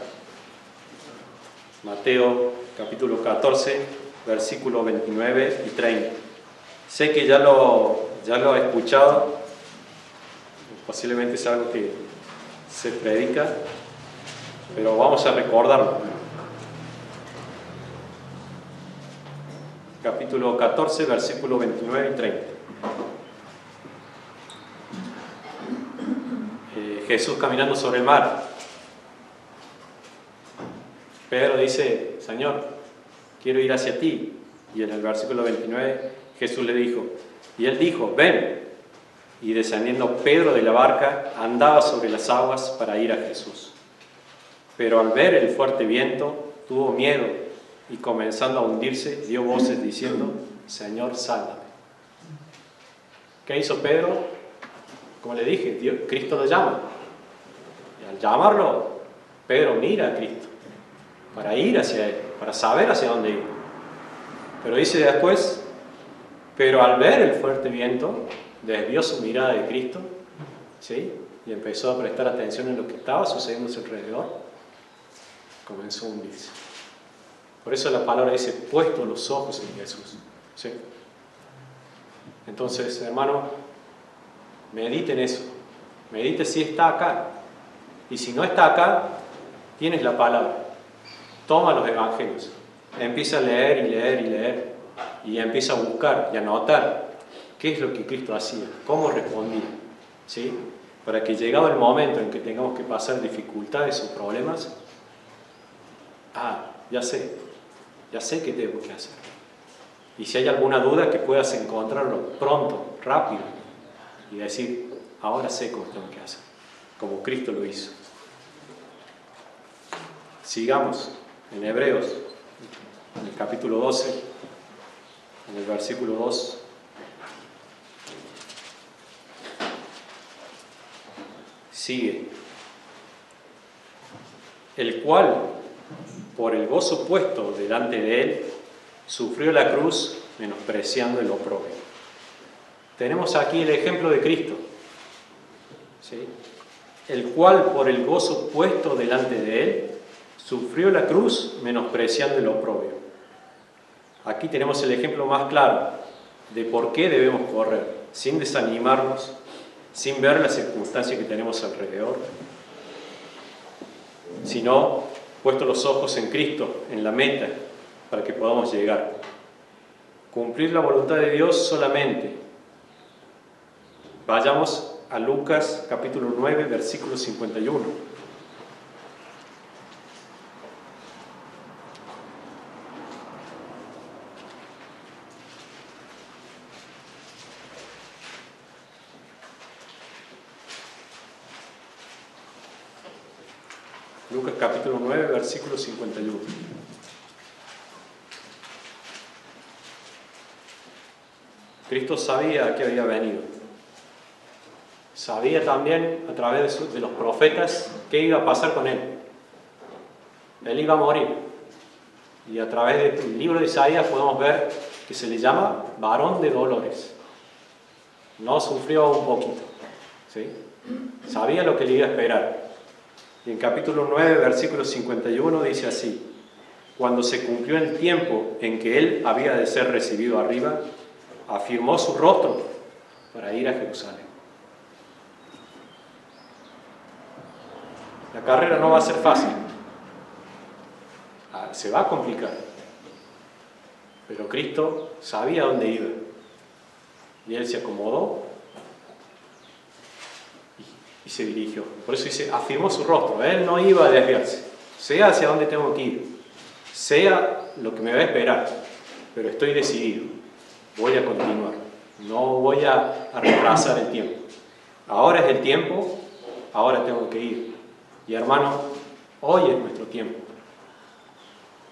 Mateo, capítulo 14, versículos 29 y 30. Sé que ya lo he escuchado, posiblemente es algo que se predica, pero vamos a recordarlo. Capítulo 14, versículos 29 y 30. Jesús caminando sobre el mar. Pedro dice, Señor, quiero ir hacia ti. Y en el versículo 29 Jesús le dijo, y él dijo, ven. Y descendiendo Pedro de la barca, andaba sobre las aguas para ir a Jesús. Pero al ver el fuerte viento, tuvo miedo y comenzando a hundirse, dio voces diciendo, Señor, sálvame. ¿Qué hizo Pedro? Como le dije, Cristo lo llama. Y al llamarlo, Pedro mira a Cristo para ir hacia Él, para saber hacia dónde ir. Pero dice después, pero al ver el fuerte viento, desvió su mirada de Cristo, ¿sí? Y empezó a prestar atención en lo que estaba sucediendo a su alrededor, comenzó a hundirse. Por eso la palabra dice, puesto los ojos en Jesús, ¿sí? Entonces, hermano, medite en eso, medite si está acá, y si no está acá, tienes la palabra, toma los evangelios, empieza a leer y leer y leer, y empieza a buscar y a notar qué es lo que Cristo hacía, cómo respondía, ¿sí? Para que llegado el momento en que tengamos que pasar dificultades o problemas, ya sé qué tengo que hacer. Y si hay alguna duda, que puedas encontrarlo pronto, rápido, y decir, ahora sé cómo tengo que hacer, como Cristo lo hizo. Sigamos en Hebreos, en el capítulo 12, en el versículo 2. Sigue. El cual, por el gozo puesto delante de él, sufrió la cruz, menospreciando el oprobio. Tenemos aquí el ejemplo de Cristo, ¿sí? El cual, por el gozo puesto delante de él, sufrió la cruz, menospreciando el oprobio. Aquí tenemos el ejemplo más claro de por qué debemos correr, sin desanimarnos, sin ver las circunstancias que tenemos alrededor, sino puesto los ojos en Cristo, en la meta, para que podamos llegar. Cumplir la voluntad de Dios solamente. Vayamos a Lucas capítulo 9, versículo 51. Lucas capítulo 9, versículo 51. Cristo sabía a qué había venido. Sabía también a través de los profetas qué iba a pasar con él. Él iba a morir. Y a través del libro de Isaías podemos ver que se le llama varón de dolores. no sufrió un poquito, ¿sí? Sabía lo que le iba a esperar. Y en capítulo 9, versículo 51 dice así: cuando se cumplió el tiempo en que él había de ser recibido arriba, afirmó su rostro para ir a Jerusalén. La carrera no va a ser fácil, se va a complicar, pero Cristo sabía dónde iba y él se acomodó y se dirigió. Por eso dice, afirmó su rostro. Él no iba a desviarse, sea hacia dónde tengo que ir, sea lo que me va a esperar, pero estoy decidido, voy a continuar, no voy a retrasar el tiempo. Ahora es el tiempo, ahora tengo que ir. Y hermano, hoy es nuestro tiempo,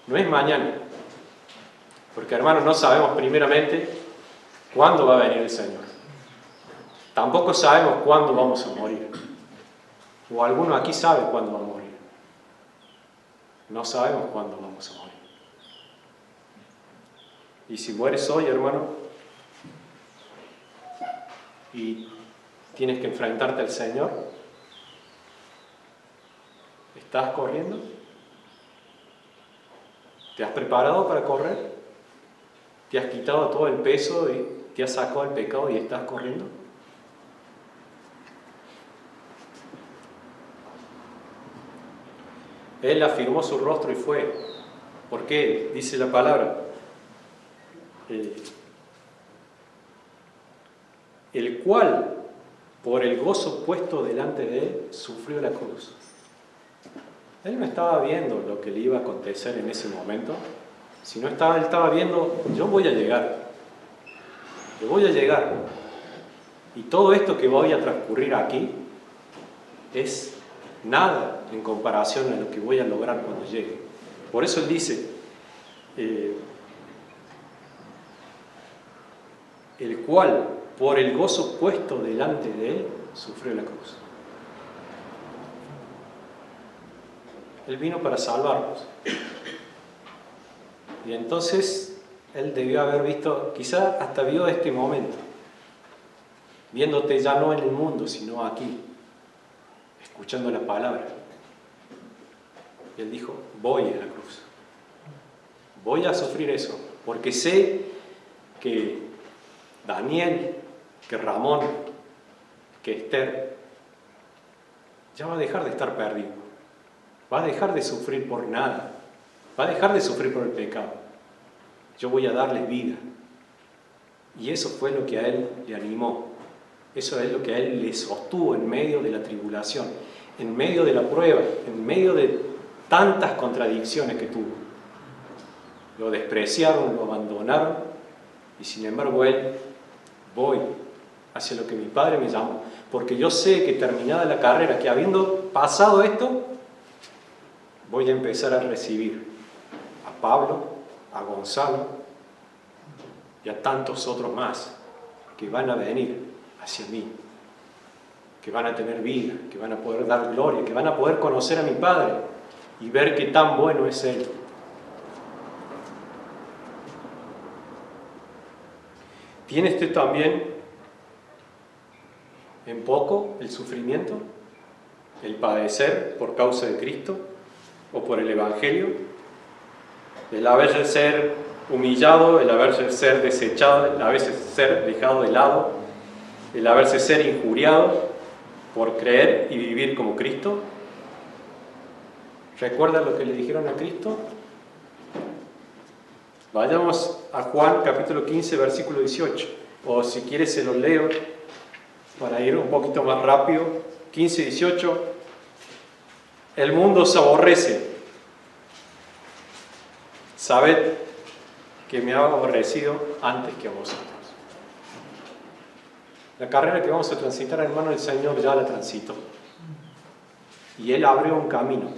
no es mañana, porque hermano, no sabemos primeramente cuándo va a venir el Señor, tampoco sabemos cuándo vamos a morir, o alguno aquí sabe cuándo va a morir. No sabemos cuándo vamos a morir. Y si mueres hoy, hermano, y tienes que enfrentarte al Señor, ¿estás corriendo? ¿Te has preparado para correr? ¿Te has quitado todo el peso y te has sacado el pecado y estás corriendo? Él afirmó su rostro y fue. ¿Por qué? Dice la palabra. El cual, por el gozo puesto delante de él, sufrió la cruz. Él no estaba viendo lo que le iba a acontecer en ese momento, sino él estaba viendo, yo voy a llegar. Yo voy a llegar. Y todo esto que voy a transcurrir aquí es nada en comparación a lo que voy a lograr cuando llegue. Por eso él dice, el cual, por el gozo puesto delante de él, sufrió la cruz. Él vino para salvarnos. Y entonces él debió haber visto, quizá hasta vio este momento, viéndote ya no en el mundo, sino aquí, escuchando la palabra. Y él dijo, voy a la cruz. Voy a sufrir eso, porque sé que Daniel, que Ramón, que Esther, ya va a dejar de estar perdido. Va a dejar de sufrir por nada. Va a dejar de sufrir por el pecado. Yo voy a darles vida. Y eso fue lo que a él le animó. Eso es lo que a él le sostuvo en medio de la tribulación, en medio de la prueba, en medio de tantas contradicciones que tuvo. Lo despreciaron, lo abandonaron, y sin embargo él, voy hacia lo que mi Padre me llamó, porque yo sé que terminada la carrera, que habiendo pasado esto, voy a empezar a recibir a Pablo, a Gonzalo y a tantos otros más que van a venir hacia mí, que van a tener vida, que van a poder dar gloria, que van a poder conocer a mi Padre y ver qué tan bueno es Él. ¿Tiene usted también en poco el sufrimiento, el padecer por causa de Cristo o por el Evangelio? El haberse ser humillado, el haberse ser desechado, el haberse ser dejado de lado, el haberse ser injuriado por creer y vivir como Cristo. ¿Recuerdan lo que le dijeron a Cristo? Vayamos a Juan capítulo 15, versículo 18. O si quieres se lo leo para ir un poquito más rápido. 15, 18. El mundo os aborrece. Sabed que me ha aborrecido antes que a vosotros. La carrera que vamos a transitar, hermano, el Señor ya la transitó. Y Él abrió un camino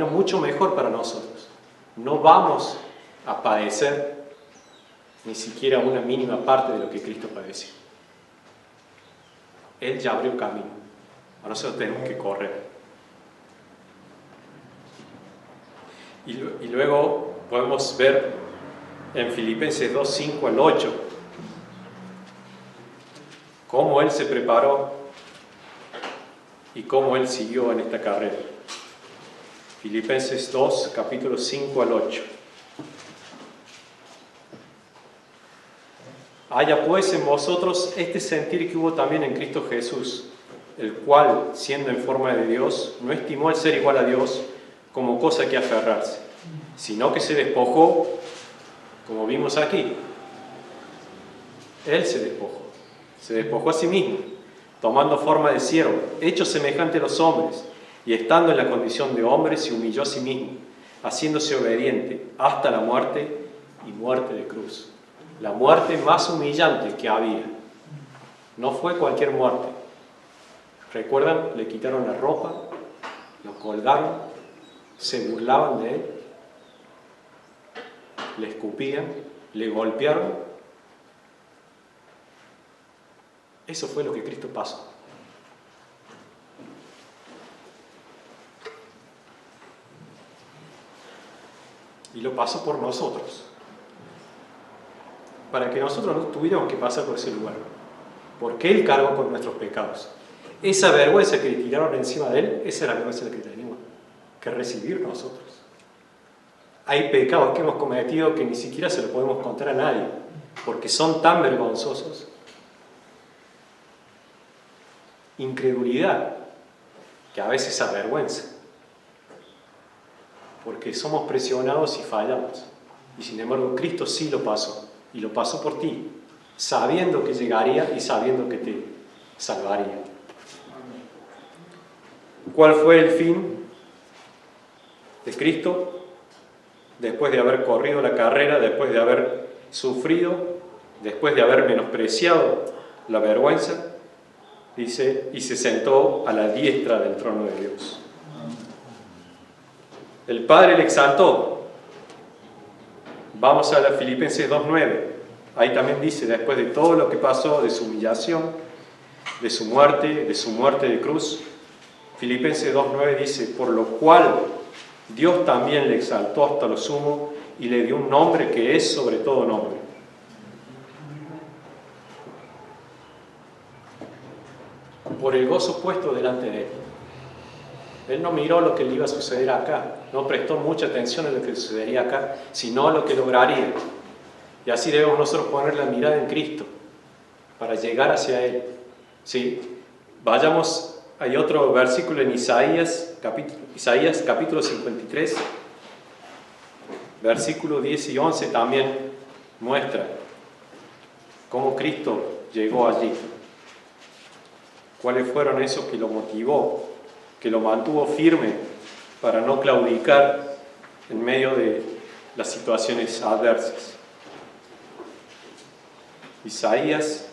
mucho mejor para nosotros. No vamos a padecer ni siquiera una mínima parte de lo que Cristo padeció. Él ya abrió camino. A nosotros tenemos que correr. Y luego podemos ver en Filipenses 2, 5 al 8. cómo Él se preparó y cómo Él siguió en esta carrera. Filipenses 2, capítulos 5 al 8. Haya pues en vosotros este sentir que hubo también en Cristo Jesús, el cual, siendo en forma de Dios, no estimó el ser igual a Dios como cosa que aferrarse, sino que se despojó, como vimos aquí. Él se despojó a sí mismo, tomando forma de siervo, hecho semejante a los hombres, y estando en la condición de hombre, se humilló a sí mismo, haciéndose obediente hasta la muerte y muerte de cruz. La muerte más humillante que había. No fue cualquier muerte. ¿Recuerdan? Le quitaron la ropa, lo colgaron, se burlaban de él, le escupían, le golpearon. Eso fue lo que Cristo pasó. Y lo pasó por nosotros, para que nosotros no tuviéramos que pasar por ese lugar, porque Él cargó con nuestros pecados. Esa vergüenza que le tiraron encima de Él, esa es la vergüenza que tenemos que recibir nosotros. Hay pecados que hemos cometido que ni siquiera se los podemos contar a nadie, porque son tan vergonzosos. Incredulidad, que a veces avergüenza, porque somos presionados y fallamos. Y sin embargo, Cristo sí lo pasó, y lo pasó por ti, sabiendo que llegaría y sabiendo que te salvaría. ¿Cuál fue el fin de Cristo? Después de haber corrido la carrera, después de haber sufrido, después de haber menospreciado la vergüenza, dice, y se sentó a la diestra del trono de Dios. El Padre le exaltó. Vamos a la Filipenses 2:9. Ahí también dice, después de todo lo que pasó, de su humillación, de su muerte de cruz, Filipenses 2:9 dice, por lo cual Dios también le exaltó hasta lo sumo y le dio un nombre que es sobre todo nombre. Por el gozo puesto delante de Él. Él no miró lo que le iba a suceder acá, no prestó mucha atención a lo que sucedería acá, sino a lo que lograría. Y así debemos nosotros poner la mirada en Cristo para llegar hacia Él. ¿Sí? Vayamos, hay otro versículo en Isaías capítulo 53, versículo 10 y 11 también muestra cómo Cristo llegó allí. ¿Cuáles fueron esos que lo motivó, que lo mantuvo firme para no claudicar en medio de las situaciones adversas? Isaías,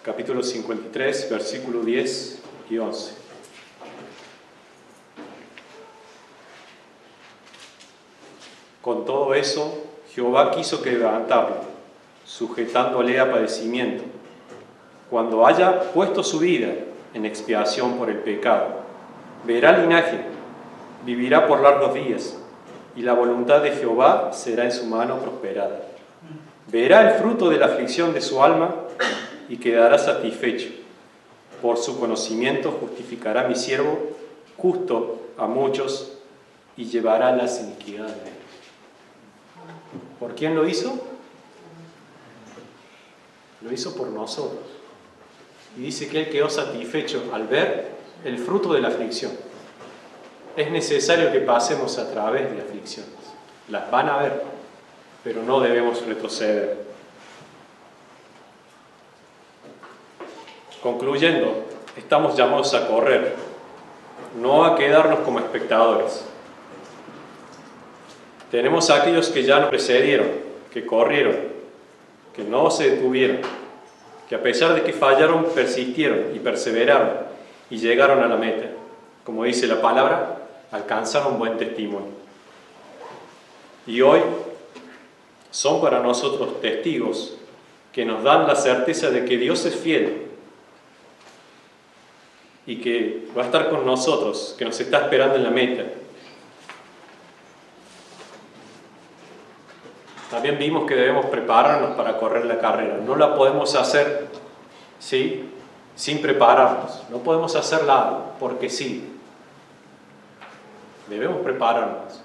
capítulo 53, versículo 10 y 11. Con todo eso, Jehová quiso quebrantarlo, sujetándole a padecimiento, cuando haya puesto su vida en expiación por el pecado. Verá linaje, vivirá por largos días, y la voluntad de Jehová será en su mano prosperada. Verá el fruto de la aflicción de su alma y quedará satisfecho. Por su conocimiento justificará mi siervo, justo a muchos, y llevará las iniquidades. ¿Por quién lo hizo? Lo hizo por nosotros. Y dice que Él quedó satisfecho al ver el fruto de la aflicción. Es necesario que pasemos a través de aflicciones. Las van a ver, pero no debemos retroceder. Concluyendo, estamos llamados a correr, no a quedarnos como espectadores. Tenemos a aquellos que ya nos precedieron, que corrieron, que no se detuvieron, que a pesar de que fallaron, persistieron y perseveraron y llegaron a la meta. Como dice la palabra, alcanzaron buen testimonio. Y hoy son para nosotros testigos que nos dan la certeza de que Dios es fiel y que va a estar con nosotros, que nos está esperando en la meta. También vimos que debemos prepararnos para correr la carrera. No la podemos hacer ¿sí? Sin prepararnos. No podemos hacer nada porque sí. Debemos prepararnos.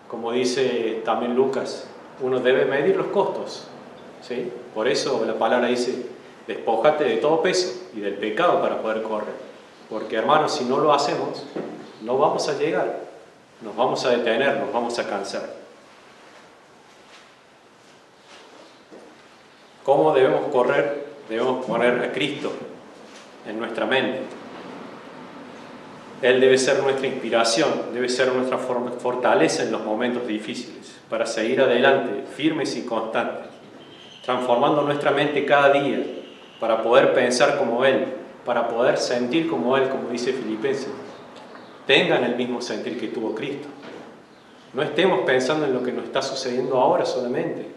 Como dice también Lucas, uno debe medir los costos, ¿sí? Por eso la palabra dice, despójate de todo peso y del pecado para poder correr. Porque hermanos, si no lo hacemos, no vamos a llegar. Nos vamos a detener, nos vamos a cansar. ¿Cómo debemos correr? Debemos poner a Cristo en nuestra mente. Él debe ser nuestra inspiración, debe ser nuestra fortaleza en los momentos difíciles, para seguir adelante, firmes y constantes, transformando nuestra mente cada día, para poder pensar como Él, para poder sentir como Él, como dice Filipenses. Tengan el mismo sentir que tuvo Cristo. No estemos pensando en lo que nos está sucediendo ahora solamente,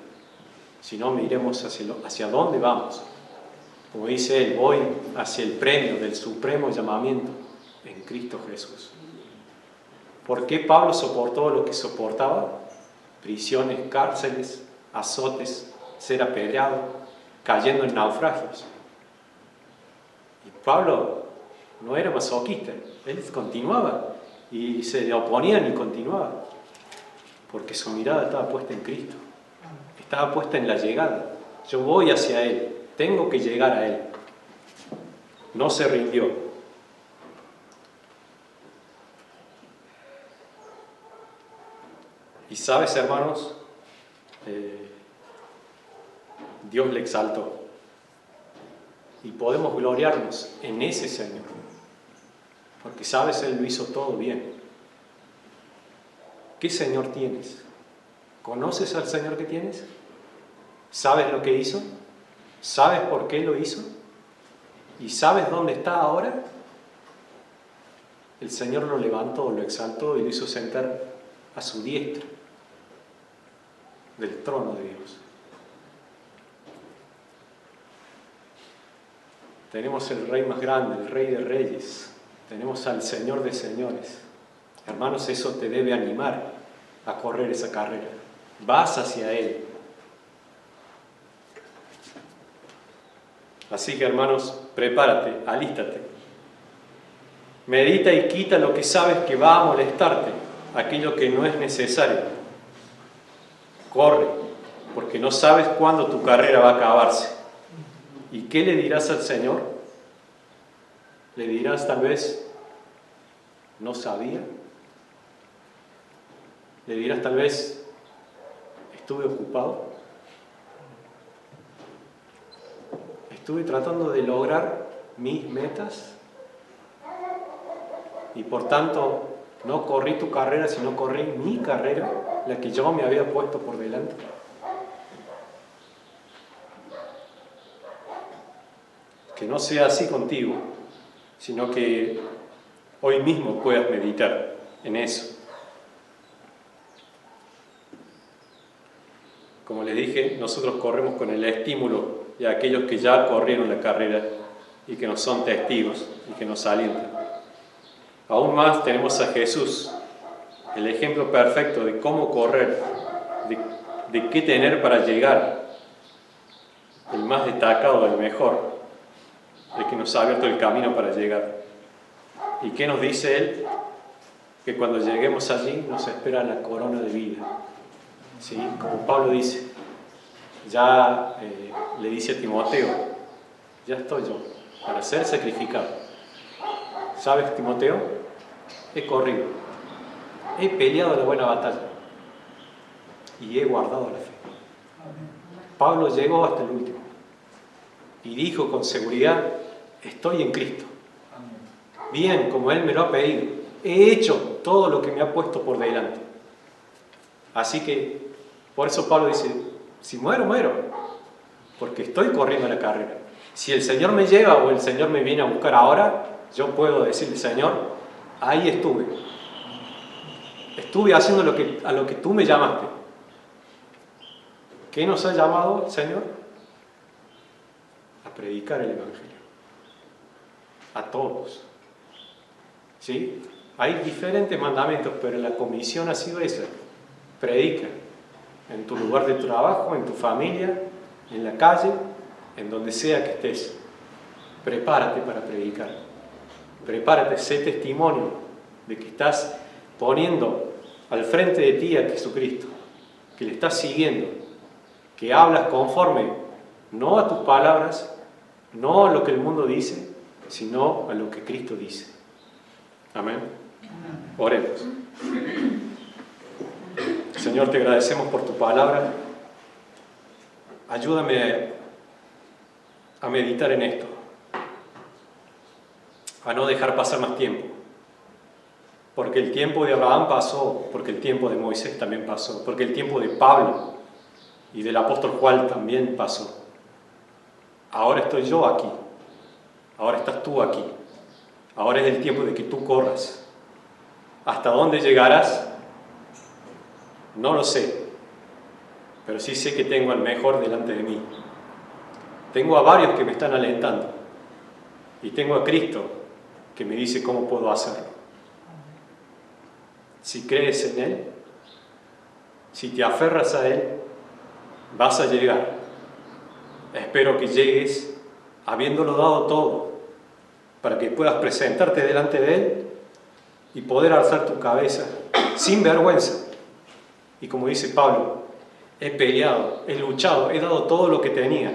sino miremos hacia dónde vamos. Como dice Él, voy hacia el premio del supremo llamamiento en Cristo Jesús. ¿Por qué Pablo soportó lo que soportaba? Prisiones, cárceles, azotes, ser apedreado, cayendo en naufragios. Y Pablo no era masoquista, él continuaba y se oponían y continuaba, porque su mirada estaba puesta en Cristo, estaba puesta en la llegada. Yo voy hacia Él, tengo que llegar a Él. No se rindió. Y sabes, hermanos, Dios le exaltó. Y podemos gloriarnos en ese Señor. Porque sabes, Él lo hizo todo bien. ¿Qué Señor tienes? ¿Conoces al Señor que tienes? ¿Sabes lo que hizo? ¿Sabes por qué lo hizo? ¿Y sabes dónde está ahora? El Señor lo levantó, lo exaltó y lo hizo sentar a su diestra del trono de Dios. Tenemos el Rey más grande, el Rey de Reyes. Tenemos al Señor de Señores. Hermanos, eso te debe animar a correr esa carrera. Vas hacia Él. Así que, hermanos, prepárate, alístate. Medita y quita lo que sabes que va a molestarte, aquello que no es necesario. Corre, porque no sabes cuándo tu carrera va a acabarse. ¿Y qué le dirás al Señor? Le dirás tal vez, no sabía. Le dirás tal vez, estuve ocupado. Estuve tratando de lograr mis metas y por tanto no corrí tu carrera, sino corrí mi carrera, la que yo me había puesto por delante. Que no sea así contigo, sino que hoy mismo puedas meditar en eso. Como les dije, nosotros corremos con el estímulo de aquellos que ya corrieron la carrera y que nos son testigos y que nos alientan. Aún más tenemos a Jesús, el ejemplo perfecto de cómo correr, de qué tener para llegar, el más destacado, el mejor, el que nos ha abierto el camino para llegar. ¿Y qué nos dice Él? Que cuando lleguemos allí nos espera la corona de vida. ¿Sí? Como Pablo dice, ya le dice a Timoteo, ya estoy yo para ser sacrificado. ¿Sabes, Timoteo? He corrido, he peleado la buena batalla y he guardado la fe. Pablo llegó hasta el último y dijo con seguridad, estoy en Cristo. Bien, como Él me lo ha pedido, he hecho todo lo que me ha puesto por delante. Así que, por eso Pablo dice, si muero, muero, porque estoy corriendo la carrera. Si el Señor me lleva o el Señor me viene a buscar ahora, yo puedo decirle, Señor, ahí estuve. Estuve haciendo a lo que tú me llamaste. ¿Qué nos ha llamado el Señor? A predicar el Evangelio. A todos. ¿Sí? Hay diferentes mandamientos, pero la comisión ha sido esa. Predica. En tu lugar de trabajo, en tu familia, en la calle, en donde sea que estés. prepárate para predicar. Prepárate, sé testimonio de que estás poniendo al frente de ti a Jesucristo, que le estás siguiendo, que hablas conforme no a tus palabras, no a lo que el mundo dice, sino a lo que Cristo dice. Amén. Oremos. Señor, te agradecemos por tu palabra. Ayúdame a meditar en esto, a no dejar pasar más tiempo, porque el tiempo de Abraham pasó, porque el tiempo de Moisés también pasó, porque el tiempo de Pablo y del apóstol Juan también pasó. Ahora estoy yo aquí, ahora estás tú aquí, ahora es el tiempo de que tú corras. ¿Hasta dónde llegarás? No lo sé, pero sí sé que tengo al mejor delante de mí. Tengo a varios que me están alentando y tengo a Cristo que me dice cómo puedo hacerlo. Si crees en Él, si te aferras a Él, vas a llegar. Espero que llegues habiéndolo dado todo, para que puedas presentarte delante de Él y poder alzar tu cabeza sin vergüenza. Y como dice Pablo, he peleado, he luchado, he dado todo lo que tenía.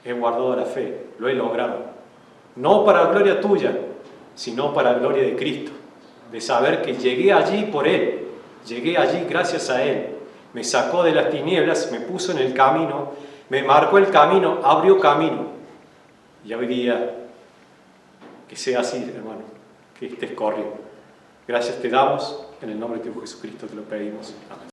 He guardado la fe, lo he logrado. No para gloria tuya, sino para gloria de Cristo. De saber que llegué allí por Él, llegué allí gracias a Él. Me sacó de las tinieblas, me puso en el camino, me marcó el camino, abrió camino. Y hoy día, que sea así, hermano, que estés corriendo. Gracias te damos, en el nombre de tu Hijo Jesucristo te lo pedimos. Amén.